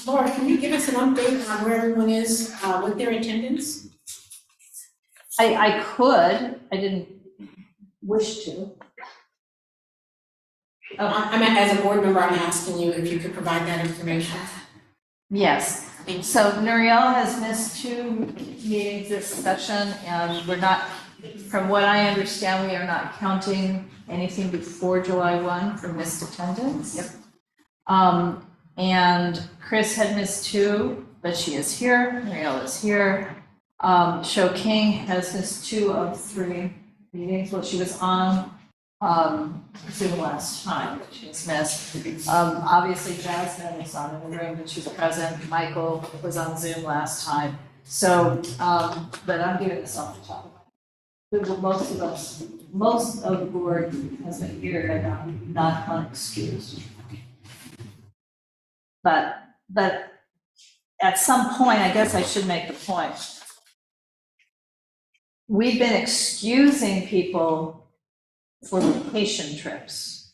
Laura, can you give us an update on where everyone is, with their attendance? I could, I didn't wish to. I mean, as a board member, I'm asking you if you could provide that information. Yes, so Nuriel has missed 2 meetings this session, and we're not, from what I understand, we are not counting anything before July 1 for missed attendance. Yep. And Chris had missed 2, but she is here, Nuriel is here. Sho King has missed 2 of 3 meetings, well, she was on Zoom last time, but she's missed. Obviously Jasmine is not in the room, but she's present. Michael was on Zoom last time. So, but I'm giving this off the top of my head. Most of the board has been here and not unexcused. But at some point, I guess I should make the point. We've been excusing people for vacation trips.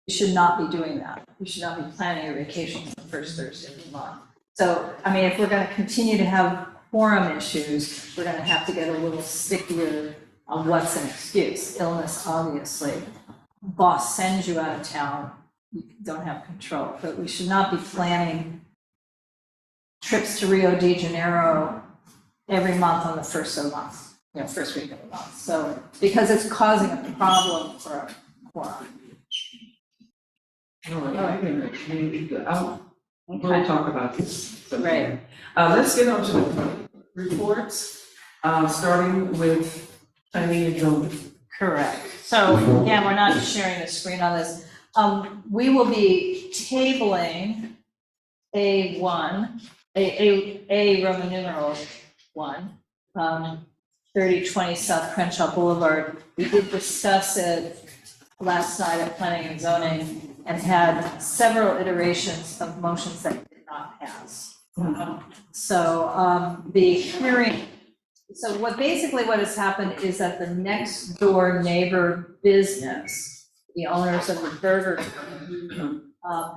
We should not be doing that. We should not be planning a vacation on the first Thursday of the month. So, I mean, if we're gonna continue to have quorum issues, we're gonna have to get a little stickier on what's an excuse. Illness, obviously. Boss sends you out of town, you don't have control. But we should not be planning trips to Rio de Janeiro every month on the first of the month. First week of the month, so, because it's causing a problem for a quorum. All right. We'll talk about this. Right. Let's get on to the reports, starting with Tanya Jones. Correct. So, again, we're not sharing the screen on this. We will be tabling A1, A Roman numeral 1, 3020 South Crenshaw Boulevard. We did discuss it last night at Planning and Zoning and had several iterations of motions that did not pass. So the hearing, so what has happened is that the next door neighbor business, the owners of the Burger King,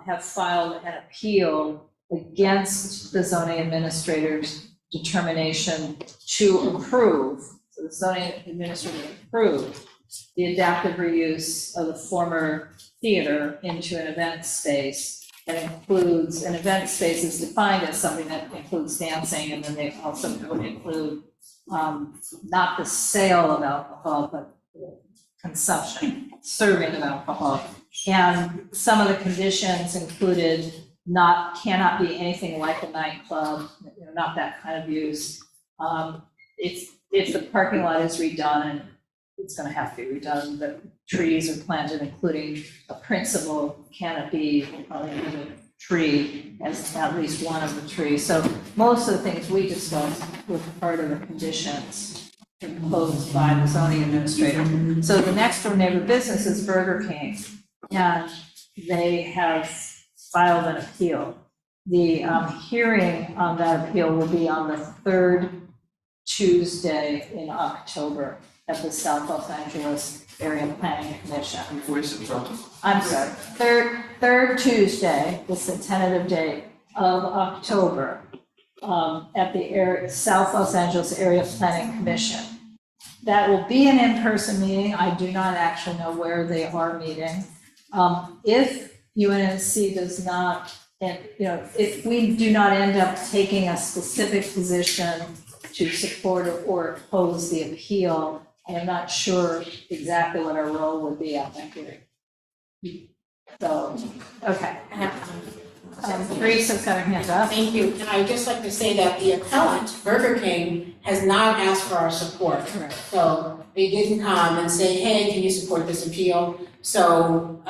have filed an appeal against the zoning administrator's determination to approve, so the zoning administrator approved the adaptive reuse of the former theater into an event space that includes, an event space is defined as something that includes dancing, and then they also would include not the sale of alcohol, but consumption, serving of alcohol. And some of the conditions included cannot be anything like a nightclub, not that kind of use. If the parking lot is redone, and it's gonna have to be redone, the trees are planted, including a principal canopy, probably a tree, as at least one of the trees. So most of the things we discussed were part of the conditions imposed by the zoning administrator. So the next door neighbor business is Burger King, and they have filed an appeal. The hearing on that appeal will be on the third Tuesday in October at the South Los Angeles Area Planning Commission. I'm sorry, third Tuesday, this is the tentative date of October, at the South Los Angeles Area Planning Commission. That will be an in-person meeting. I do not actually know where they are meeting. If UNC does not, and if we do not end up taking a specific position to support or oppose the appeal, I am not sure exactly what our role would be at that hearing. So, okay. Grace has got her hand up. Thank you. And I would just like to say that the appellant, Burger King, has not asked for our support. Correct. So they didn't come and say, hey, can you support this appeal? So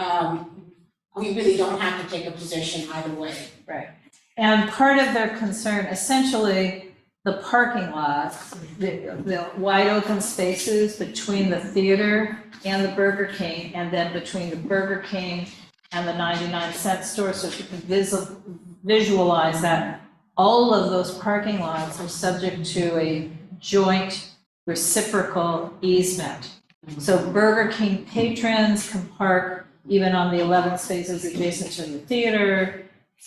we really don't have to take a position either way. Right. And part of their concern, essentially, the parking lot, the wide open spaces between the theater and the Burger King, and then between the Burger King and the 99-cent store, so if you can visualize that, all of those parking lots are subject to a joint reciprocal easement. So Burger King patrons can park even on the 11 spaces adjacent to the theater,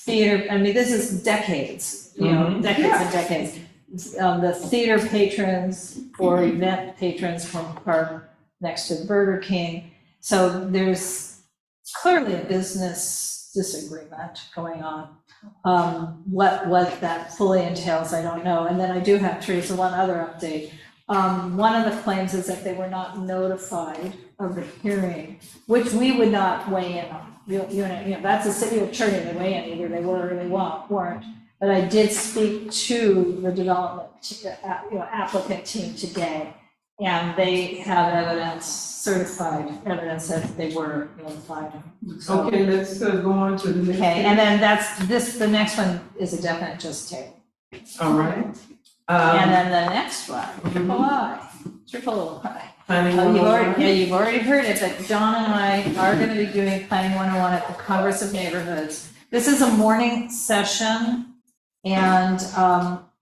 I mean, this is decades, decades and decades. The theater patrons or event patrons can park next to the Burger King. So there's clearly a business disagreement going on. What that fully entails, I don't know. And then I do have, Teresa, one other update. One of the claims is that they were not notified of the hearing, which we would not weigh in on. That's a city attorney, they weigh in, either they were or they weren't. But I did speak to the development, applicant team today, and they have evidence, certified evidence that they were notified. So, okay, let's go on to the next. Okay, and then the next one is a definite just table. All right. And then the next one, triple I. Planning You've already heard it, but John and I are gonna be doing Planning 101 at the Congress of Neighborhoods. This is a morning session, and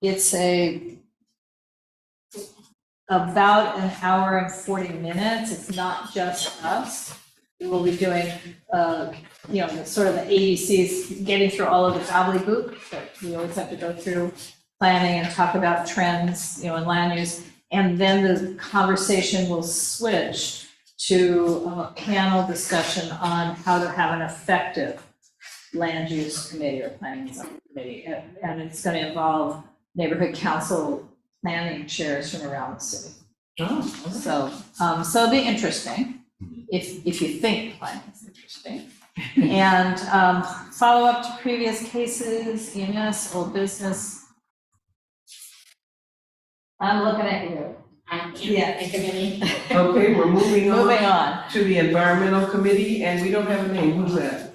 it's about an hour and 40 minutes. It's not just us. We will be doing, sort of the ABCs, getting through all of the gobbledygook that we always have to go through, planning and talk about trends, in land use. And then the conversation will switch to a panel discussion on how to have an effective land use committee or planning committee. And it's going to involve neighborhood council planning chairs from around the city. Oh, so it'll be interesting if you think planning is interesting. And follow up to previous cases, EMS, old business. I'm looking at you. I can't think of any. Okay, we're moving on. Moving on. To the environmental committee, and we don't have a name, who's that?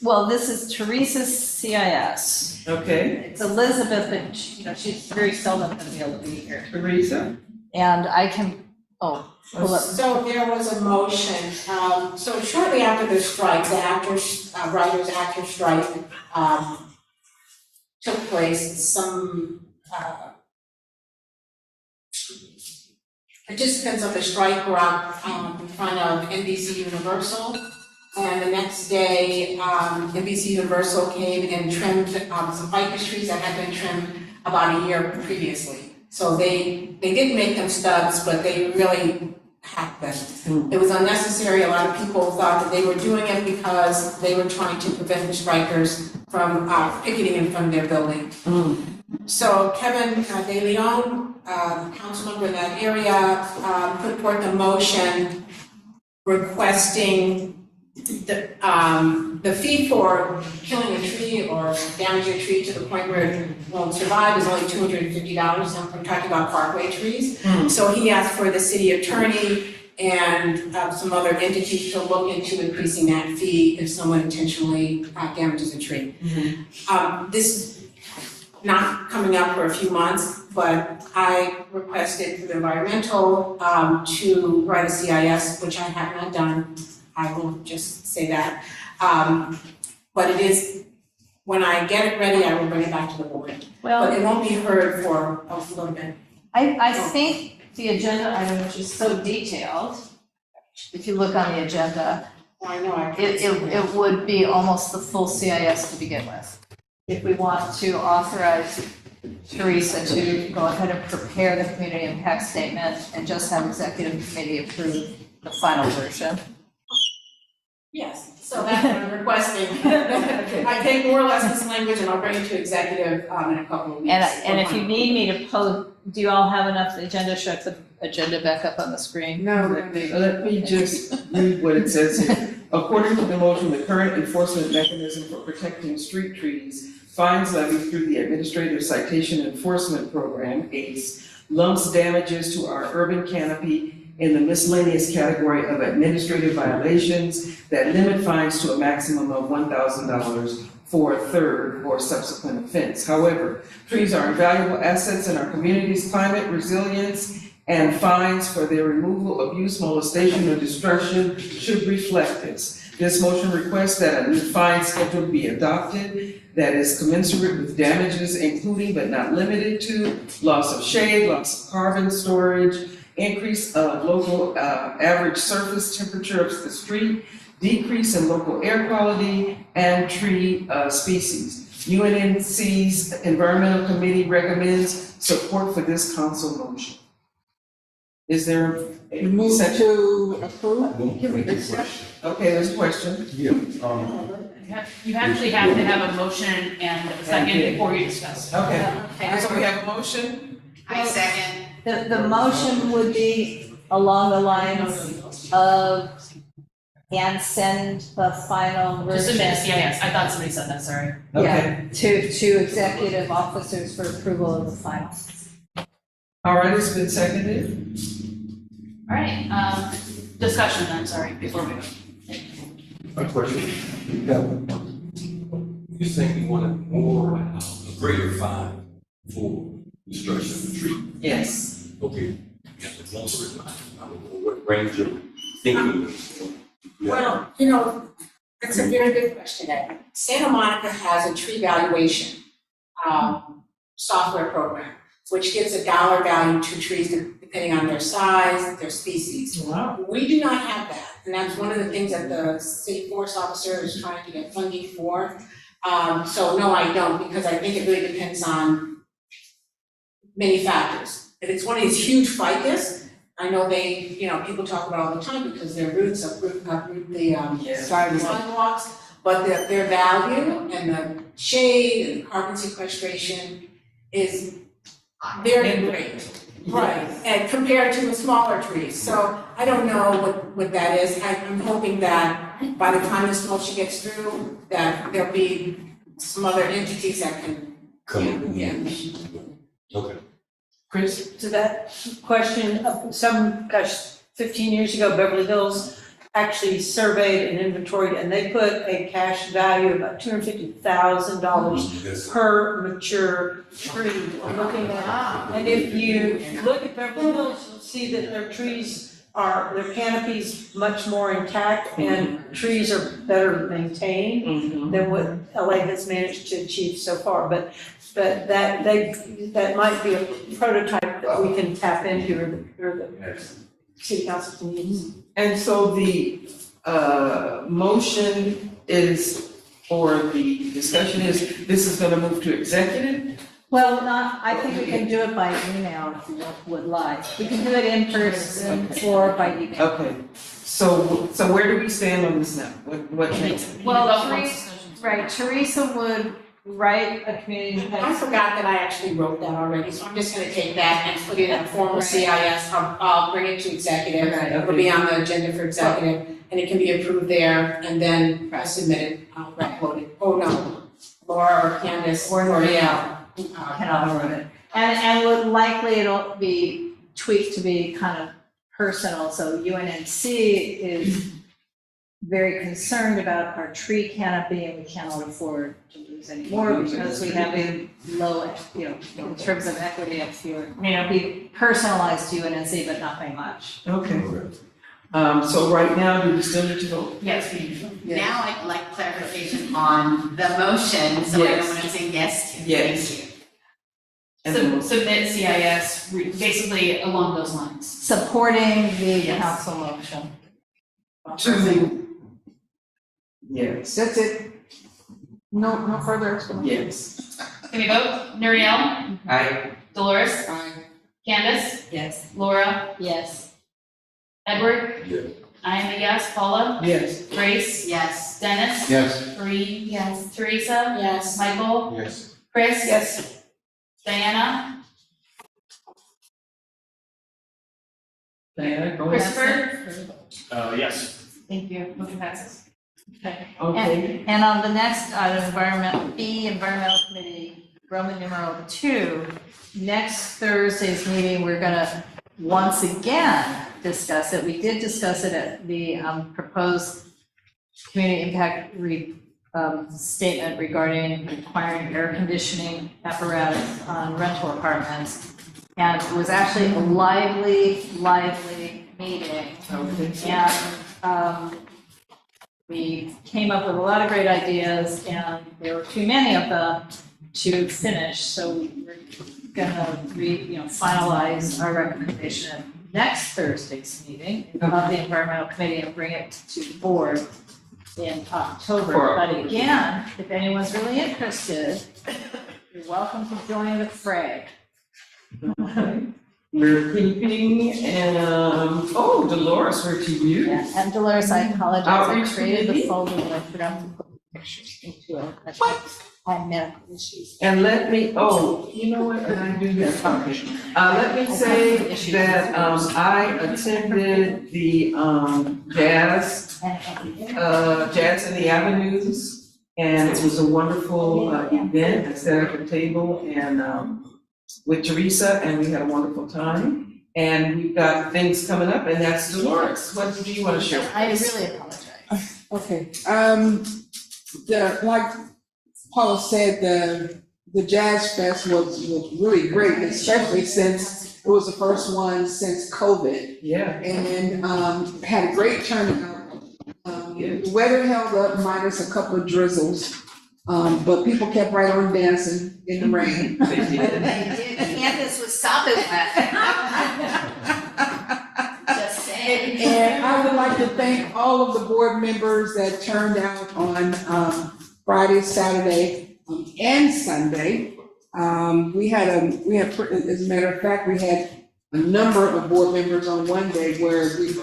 Well, this is Teresa's CIS. Okay, It's Elizabeth, but she, she's very seldom gonna be able to be here. Teresa? And I can, pull up. So there was a motion, so shortly after the strike, the actors, writers actors strike, took place, some, participants of the strike were out, in front of NBC Universal. And the next day, NBC Universal came and trimmed, some ficus trees that had been trimmed about a year previously. So they didn't make them stubs, but they really hacked them. It was unnecessary. A lot of people thought that they were doing it because they were trying to prevent the strikers from picketing in front of their building. So Kevin De Leon, council member in that area, put forth a motion requesting the fee for killing a tree or damaging a tree to the point where it won't survive is only $250. I'm talking about parkway trees. So he asked for the city attorney and some other entities to look into increasing that fee if someone intentionally damages a tree. This is not coming up for a few months, but I requested for the environmental to write a CIS, which I have not done. I will just say that. But it is, when I get it ready, I will bring it back to the board. But it won't be heard for a little bit. I think the agenda item, which is so detailed, if you look on the agenda, I know, it would be almost the full CIS to begin with. If we want to authorize Teresa to go ahead and prepare the community impact statement and just have executive committee approve the final version. Yes, so that's what I'm requesting. I take more or less this language and I'll bring it to executive in a couple of weeks. And if you need me to post, do you all have enough agenda? Should I put the agenda back up on the screen? No, let me just read what it says here. According to the motion, the current enforcement mechanism for protecting street trees, fines levied through the Administrative Citation Enforcement Program, ACE, lumps damages to our urban canopy in the miscellaneous category of administrative violations that limit fines to a maximum of $1,000 for a third or subsequent offense. However, trees are invaluable assets in our community's climate resilience, and fines for their removal, abuse, molestation, or destruction should reflect this. This motion requests that a new fine schedule be adopted that is commensurate with damages, including but not limited to loss of shade, loss of carbon storage, increase of local average surface temperature of the street, decrease in local air quality, and tree species. UNNC's Environmental Committee recommends support for this council motion. Is there a Move to approve? Okay, there's a question. You actually have to have a motion and a second before you discuss. Okay, so we have a motion? I second. The motion would be along the lines of, and send the final version. Just submit a CIS. I thought somebody said that, sorry. Yeah, to executive officers for approval of the final. All right, it's been seconded. All right, discussion then, sorry, before we go. A question. You think you wanted more, a greater fine for destruction of the tree? Yes. Okay. Yes, one person. I don't know what range of thinking is. Well, it's a very good question. Santa Monica has a tree valuation software program, which gives a dollar value to trees depending on their size, their species. Wow. We do not have that, and that's one of the things that the state forest officer is trying to get funding for. So no, I don't, because I think it really depends on many factors. If it's one of these huge ficus, I know people talk about all the time because their roots uproot the sidewalks, but their value and the shade and the carbon sequestration is very great. Right, and compared to the smaller trees, so I don't know what that is. I'm hoping that by the time this motion gets through, that there'll be some other entities that can. Okay. Chris? To that question, 15 years ago, Beverly Hills actually surveyed and inventoried, and they put a cash value of about $250,000 per mature tree. I'm looking at, and if you look at Beverly Hills, you'll see that their trees their canopy's much more intact, and trees are better maintained than what LA has managed to achieve so far. But that might be a prototype that we can tap into, or the city council can use. And so the motion is, or the discussion is, this is gonna move to executive? Well, I think we can do it by email if you would like. We can do it in person or by email. Okay, so where do we stand on this now? What next? Well, Teresa would write a community impact. I forgot that I actually wrote that already, so I'm just gonna take that and put it in a formal CIS. I'll bring it to executive. It'll be on the agenda for executive, and it can be approved there, and then I submit it, I'll upload it. Oh, no, Laura or Candace or L'Oreal. Can upload it. And would likely it'll be tweaked to be kind of personal, so UNNC is very concerned about our tree canopy, and we cannot afford to lose any more because we have a low, in terms of equity up here. It'll be personalized to UNNC, but not very much. Okay. So right now, do we still need to vote? Yes, we do. Now I'd like clarification on the motion, so I know what I'm saying yes to. Yes. Thank you. So submit CIS, basically along those lines. Supporting the council motion. Yes. That's it. No further explanation. Yes. Can we vote? Nuriel? Aye. Dolores? Aye. Candace? Yes. Laura? Yes. Edward? Yes. I am a yes. Paula? Yes. Grace? Yes. Dennis? Yes. Marie? Yes. Teresa? Yes. Michael? Yes. Chris? Yes. Diana? Diana, go ahead. Christopher? Yes. Thank you. Motion passes. Okay. Okay. And on the next item, environmental Committee, Roman numeral 2, next Thursday's meeting, we're gonna once again discuss it. We did discuss it at the proposed community impact statement regarding requiring air conditioning apparatus on rental apartments. And it was actually a lively meeting. And we came up with a lot of great ideas, and there were too many of them to finish. So we're gonna finalize our recommendation at next Thursday's meeting of the Environmental Committee and bring it to the board in October. But again, if anyone's really interested, you're welcome to join the fray. We're keeping, Dolores, we're to you. Yeah, and Dolores, I apologize, Outreach I created the committee? folder, but I forgot to put pictures into it. I had medical issues. And let me, you know what, and I do that, okay. Let me say that, I attended the, jazz in the Avenues, and it was a wonderful, event. I sat at the table and, with Teresa, and we had a wonderful time. And we've got things coming up, and that's Dolores. What do you want to share? I really apologize. Okay, like Paula said, the Jazz Fest was really great, especially since it was the first one since COVID. Yeah. And had a great turnout. The weather held up minus a couple of drizzles, but people kept right on dancing in the rain. Candace was sopping wet. Just saying. And I would like to thank all of the board members that turned out on Friday, Saturday, and Sunday. We had, as a matter of fact, we had a number of board members on one day where we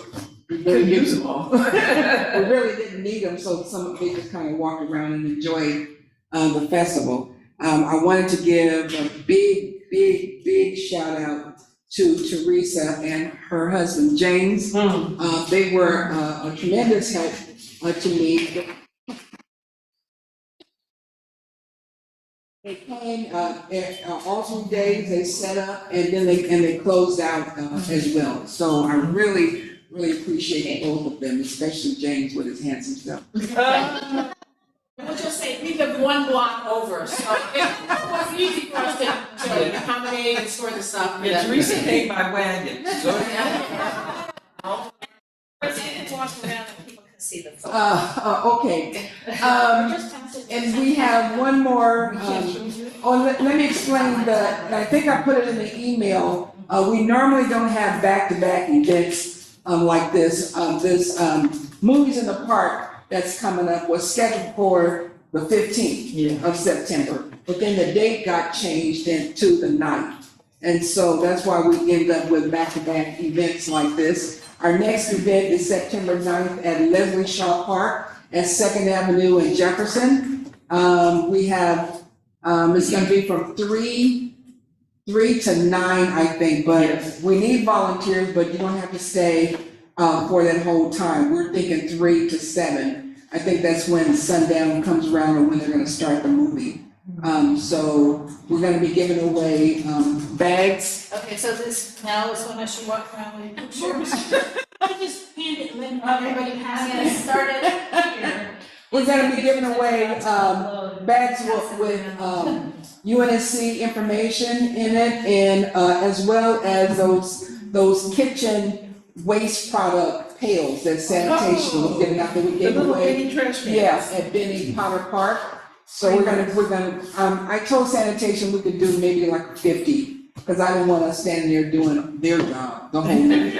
Couldn't use them all. we really didn't need them, so they just kind of walked around and enjoyed the festival. I wanted to give a big shout out to Teresa and her husband James. They were a tremendous help to me. They came all 2 days, they set up and then they closed out as well. So I really really appreciate both of them, especially James with his handsome self. We'll just say we live one block over, so it was easy for us to accommodate and store the stuff. Yeah, Teresa came by wagon. Walk around and people can see the photo. Okay. And we have one more, let me explain I think I put it in the email. We normally don't have back-to-back events, like this. Movies in the Park that's coming up was scheduled for the 15th of September, but then the date got changed to the 9th. And so that's why we end up with back-to-back events like this. Our next event is September 9th at Leslie Shaw Park at 2nd Avenue in Jefferson. We have, it's gonna be from 3 to 9, I think, but we need volunteers, but you don't have to stay for that whole time. We're thinking 3 to 7. I think that's when sundown comes around or when they're gonna start the movie. So we're gonna be giving away bags. Okay, so now is when I should walk around with pictures. I just hand it, Lynn, everybody has I'm gonna start it here. We're gonna be giving away bags with UNSC information in it, and as well as those kitchen waste product pails that sanitation was giving out that we gave away. Yes, at Benny Potter Park. So we're gonna, I told sanitation we could do maybe like 50, because I didn't want us standing there doing their job the whole day.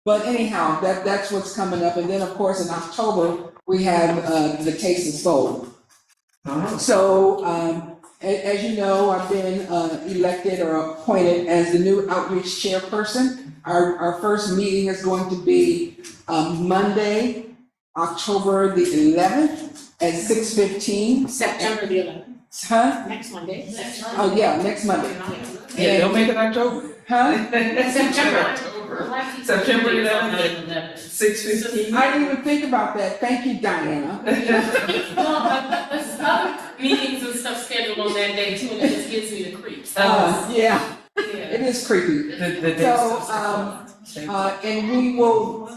But anyhow, that's what's coming up, and then of course in October, we have the Taste of Soul. So, as you know, I've been elected or appointed as the new outreach chairperson. Our first meeting is going to be Monday, October the 11th at 6:15. September the 11th. Huh? Next Monday. Oh, yeah, next Monday. Yeah, don't make it October. Huh? September. September 11th, 6:15. I didn't even think about that. Thank you, Diana. No, but there's other meetings and stuff scheduled on that day too, and it just gives me the creeps. Yeah, it is creepy. And we will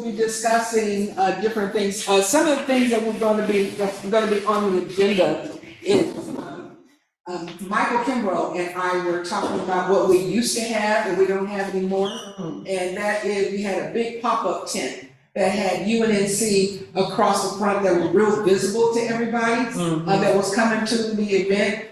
be discussing different things. Some of the things that that's going to be on the agenda is Michael Kimbrough and I were talking about what we used to have and we don't have anymore. And that is, we had a big pop-up tent that had UNNC across the front that were real visible to everybody that was coming to the event.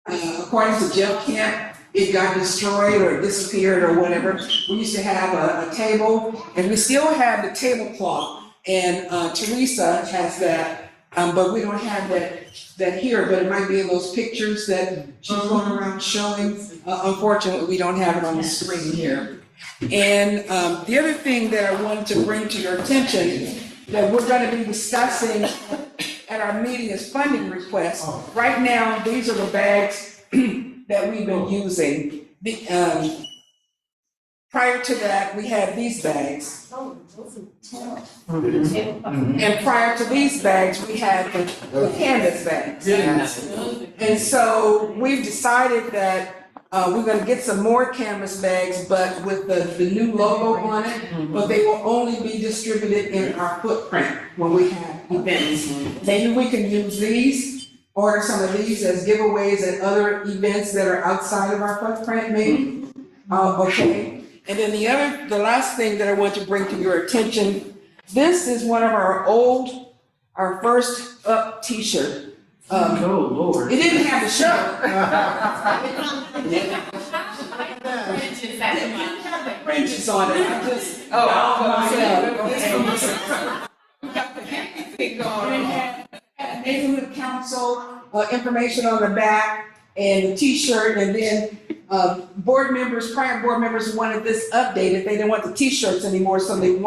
According to Jeff Kemp, it got destroyed or disappeared or whatever. We used to have a table, and we still have the tablecloth, and Teresa has that, but we don't have that here, but it might be in those pictures that she's going around showing. Unfortunately, we don't have it on the screen here. And the other thing that I wanted to bring to your attention that we're going to be discussing at our meeting is funding requests. Right now, these are the bags that we've been using. Prior to that, we had these bags. And prior to these bags, we had the canvas bags. And so we've decided that we're gonna get some more canvas bags, but with the new logo on it, but they will only be distributed in our footprint when we have events. Maybe we can use these, order some of these as giveaways at other events that are outside of our footprint, maybe. Okay. And then the last thing that I want to bring to your attention, this is one of our first up t-shirt. Oh, Lord. It didn't have the shirt. It didn't have the fringes on it. I just, got the happy thing going. And it had neighborhood council information on the back and the t-shirt, and then prior board members wanted this updated. They didn't want the t-shirts anymore, so we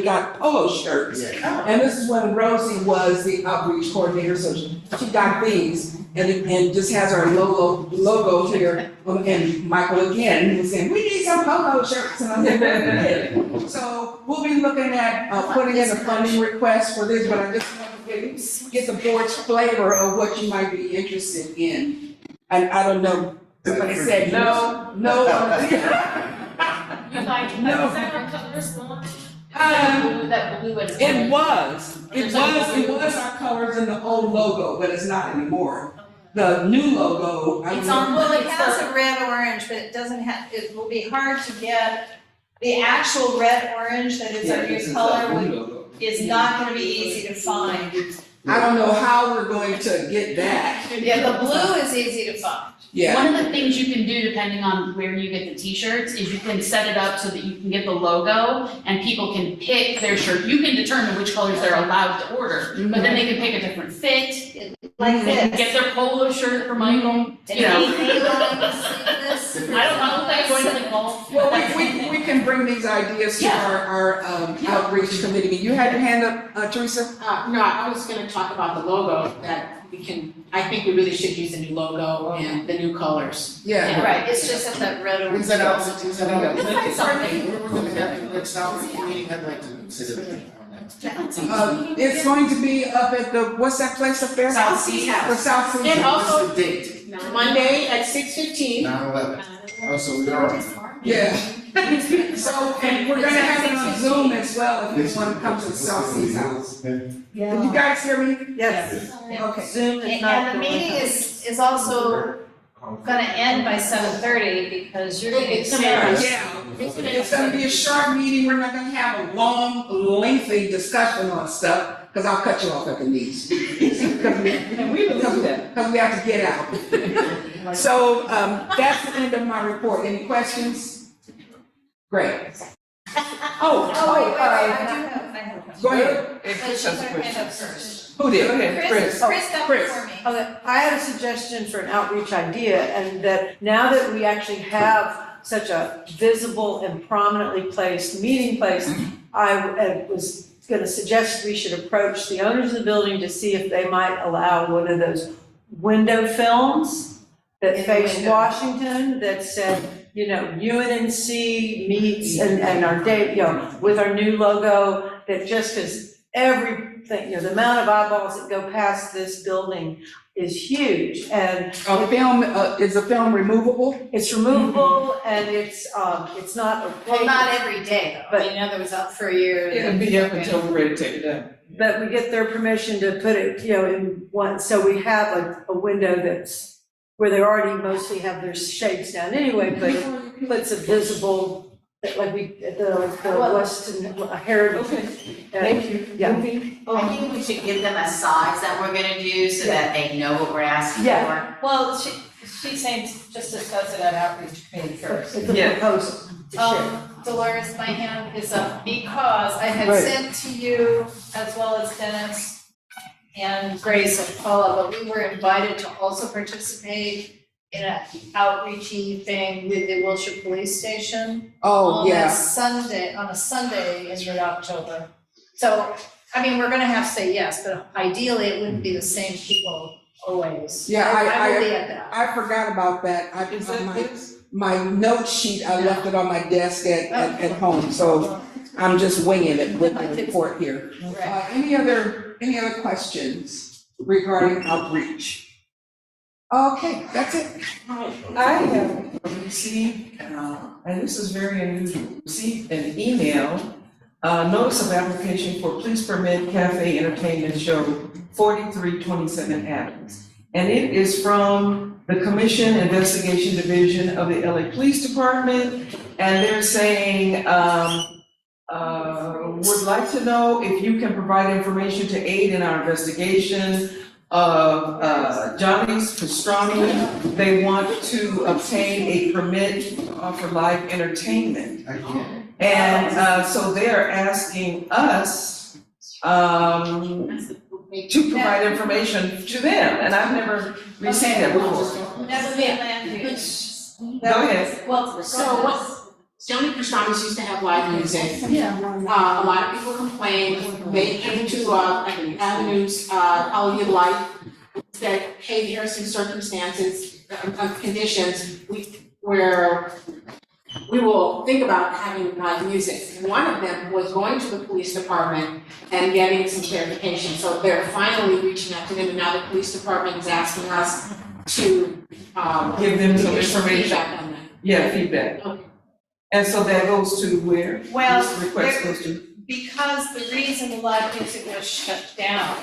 got polo shirts. And this is when Rosie was the outreach coordinator, so she got these, and just has our logo here. And Michael again, he was saying, we need some polo shirts, and I said, so we'll be looking at putting in a funding request for this, but I just want to get the board's flavor of what you might be interested in. And I don't know, somebody said no. You like, No. is that our colors one? Um, That blue and. It was our colors in the old logo, but it's not anymore. The new logo, I don't It's know. on, well, it has a red orange, but it doesn't have, it will be hard to get the actual red orange that is our new color is not gonna be easy to find. I don't know how we're going to get that. Yeah, the blue is easy to find. Yeah. One of the things you can do, depending on where you get the t-shirts, is you can set it up so that you can get the logo and people can pick their shirt. You can determine which colors they're allowed to order, but then they can pick a different fit. Like They can this. get their polo shirt for Michael, you know. I don't think I'm going to the golf. Well, we can bring these ideas to our outreach committee. You had your hand up, Teresa? No, I was gonna talk about the logo, that I think we really should use a new logo and the new colors. Yeah. Right, it's just that that red orange. Is that out, is that out? Find something. We're gonna have the next South meeting, I'd like to sit on that. It's going to be up at the, what's that place up there? South Seas House. The South Seas And House. also- What's the date? Monday at 6:15. 9/11. Oh, so we are. Yeah. So, and we're gonna have it on Zoom as well if anyone comes to South Seas House. Did you guys hear me? Yes. Okay. Zoom is not. And the meeting is also gonna end by 7:30 because you're gonna get It's gonna be- Yeah, it's gonna be a short meeting, we're not gonna have a long, lengthy discussion on stuff, because I'll cut you off at the knees. Because we have to get out. So, that's the end of my report, any questions? Great. Oh, wait, I have a Go ahead. But she's our hand up first. Who did? Go ahead, Chris got before me. Okay, I had a suggestion for an outreach idea, and that now that we actually have such a visible and prominently placed meeting place, I was gonna suggest we should approach the owners of the building to see if they might allow one of those window films that In the face window. Washington, that said, you know, UNC meets and our date, you know, with our new logo, that just because everything, you know, the amount of eyeballs that go past this building is huge, and A film, is the film removable? it's removable and it's not Well, opaque. not every day, though. I mean, that was up for a year. It'll be up until we're ready to take it down. But we get their permission to put it, you know, in one, so we have like a window that's where they already mostly have their shades down anyway, but it puts a visible, like we, the Weston Heritage. Thank you. Yeah. I think we should give them a size that we're gonna do so that they know what we're asking for. Yeah. Well, she's saying just discuss it at outreach committee first. It's a proposal to share. Dolores, my hand is up because I had Right. sent to you, as well as Dennis and Grace and Paula, but we were invited to also participate in an outreachy thing with the Wilshire Police Station. Oh, yeah. On a Sunday in mid-October. So, I mean, we're gonna have to say yes, but ideally it wouldn't be the same people always. Yeah, I will be at that. I forgot about that. I just, my note sheet, I left it on my desk at home, so I'm just winging it with the report here. Any other questions regarding outreach? Okay, that's it. I have received, and this is very unusual, received an email, notice of application for police permit cafe entertainment show 4327 Adams. And it is from the Commission Investigation Division of the LA Police Department, and they're saying, would like to know if you can provide information to aid in our investigation of Johnny's Pastrami. They want to obtain a permit to offer live entertainment. And so they're asking us to provide information to them, and I've never received that before. Never be a land use. Go ahead. Well, So what, Johnny Pastrami's used to have live music. Yeah. A lot of people complain, they came to, avenues, quality of life, that, hey, here are some circumstances, conditions, where we will think about having live music. One of them was going to the police department and getting some clarification, so they're finally reaching out to them, and now the police department is asking us to, Give them some information. feedback on that. Yeah, feedback. Okay. And so that goes to where? Well, This request there- goes to, Because the reason the live music was shut down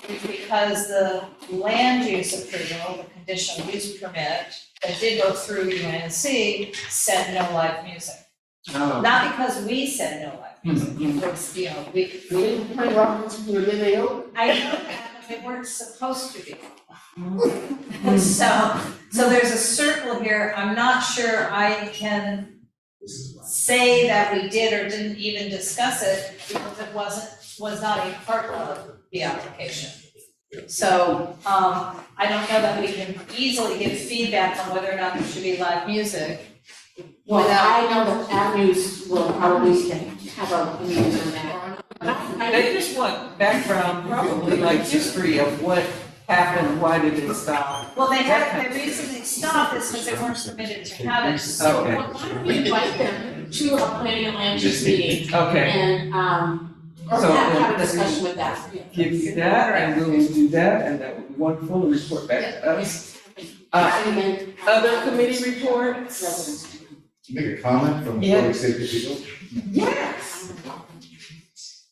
is because the land use approval, the conditional use permit, that did go through UNC said no live music. oh. Not because we said no live music, it was, you know, we didn't play rock music when they were open. I know that, but they weren't supposed to be. So there's a circle here, I'm not sure I can say that we did or didn't even discuss it, because it was not a part of the application. So, I don't know that we can easily give feedback on whether or not there should be live music. Well, I know that avenues will probably have a meeting on that. They just want background, probably like history of what happened, why did it stop? Well, the reason they stopped is because they weren't permitted to have it. Okay. Why don't we invite them to a planning and land use meeting? Okay. And, or So, have a discussion with that. Give you that, and we'll do that, and that would be wonderful, and report back to us. Other committee reports? Make a comment from the Yeah. public safety people? Yes.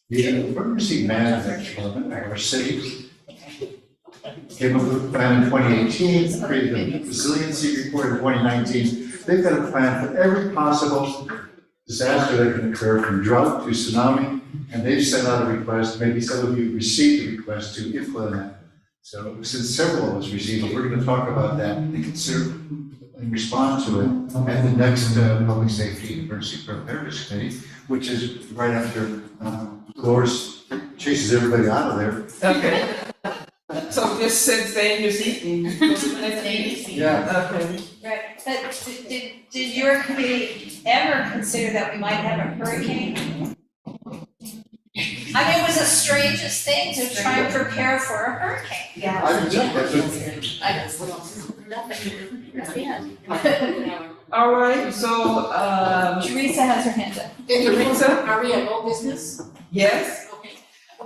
The emergency management department, our city, came up with a plan in 2018, created a resiliency report in 2019. They've got a plan for every possible disaster that can occur, from drought to tsunami, and they've sent out a request. Maybe some of you received a request to implement that. So since several of us received it, we're going to talk about that and consider and respond to it at the next Public Safety Emergency Preparedness Committee, which is right after Dolores chases everybody out of there. Okay. So just said stay in your seat and. Yeah. Okay. Right, but did your committee ever consider that we might have a hurricane? I mean, it was the strangest thing to try and prepare for a hurricane. I didn't check that, All right, so, Teresa has her hand up. Teresa? Are we at old business? Yes? Okay.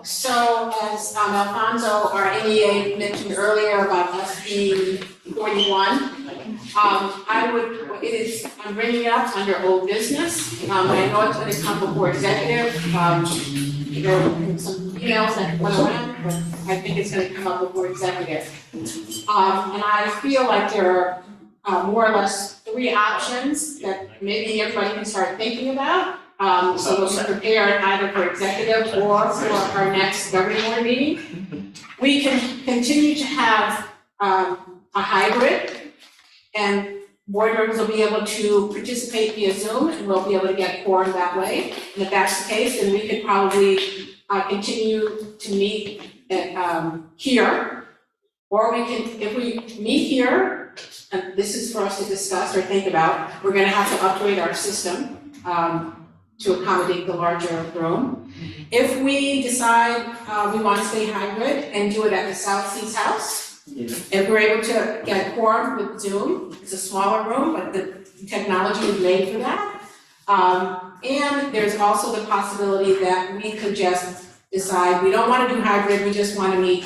So as Alfonso, our NEA, mentioned earlier about SB 41, I'm bringing it up under old business. I know it's gonna come before executive, there were some emails that went around, but I think it's gonna come up before executive. And I feel like there are more or less 3 options that maybe everybody can start thinking about. So we'll be prepared either for executive or for our next governing board meeting. We can continue to have a hybrid, and board members will be able to participate via Zoom, and we'll be able to get quorum that way. And if that's the case, then we could probably continue to meet here. Or we can, if we meet here, and this is for us to discuss or think about, we're gonna have to upgrade our system to accommodate the larger room. If we decide we want to stay hybrid and do it at the South Seas House, if we're able to get quorum with Zoom, it's a smaller room, but the technology is made for that. And there's also the possibility that we could just decide we don't want to do hybrid, we just want to meet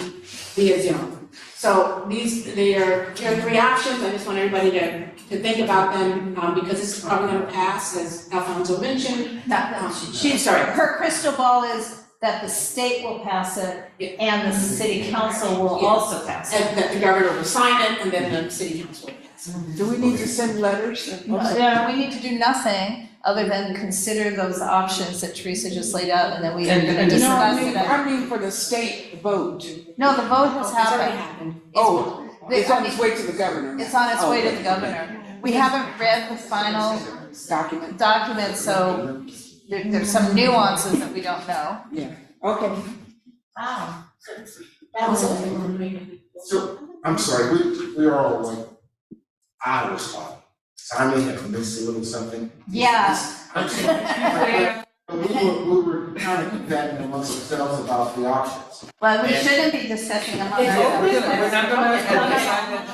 via Zoom. So there are 3 options. I just want everybody to think about them, because this is probably gonna pass, as Alfonso mentioned. Her crystal ball is that the state will pass it and the city council will also pass it. And that the governor will sign it, and then the city council will pass it. Do we need to send letters? No, we need to do nothing other than consider those options that Teresa just laid out, and then we And discuss No, it. I mean for the state vote. No, the vote has It's already happened. happened. Oh, it's on its way to the governor. It's on its way to the governor. We haven't read the final document, so there's some nuances that we don't know. Yeah, okay. Wow. That was it. So, I'm sorry, we are all like hours talking, so I may have missed a little something. Yeah. I'm sorry. We were kind of debating amongst ourselves about the options. Well, we And- shouldn't be discussing them on We're not gonna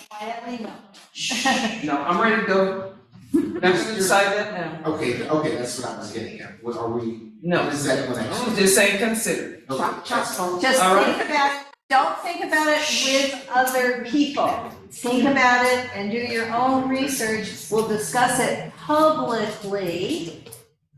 Quietly, no. No, I'm ready to go. Not gonna decide that now. Okay, that's what I was getting at. What are we? No. What is that when I? Just saying consider. Okay. Just All think right. about it, don't think about it with other people. Think about it and do your own research. We'll discuss it publicly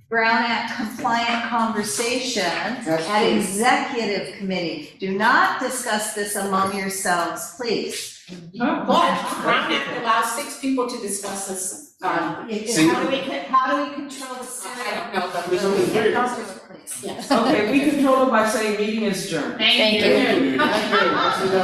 Brown Act compliant conversation at executive committee. Do not discuss this among yourselves, please. But Brown Act allows 6 people to discuss this. How do we control the I don't know, but we're only here. Yes. Okay, we control it by saying meeting is adjourned. Thank you. Thank you.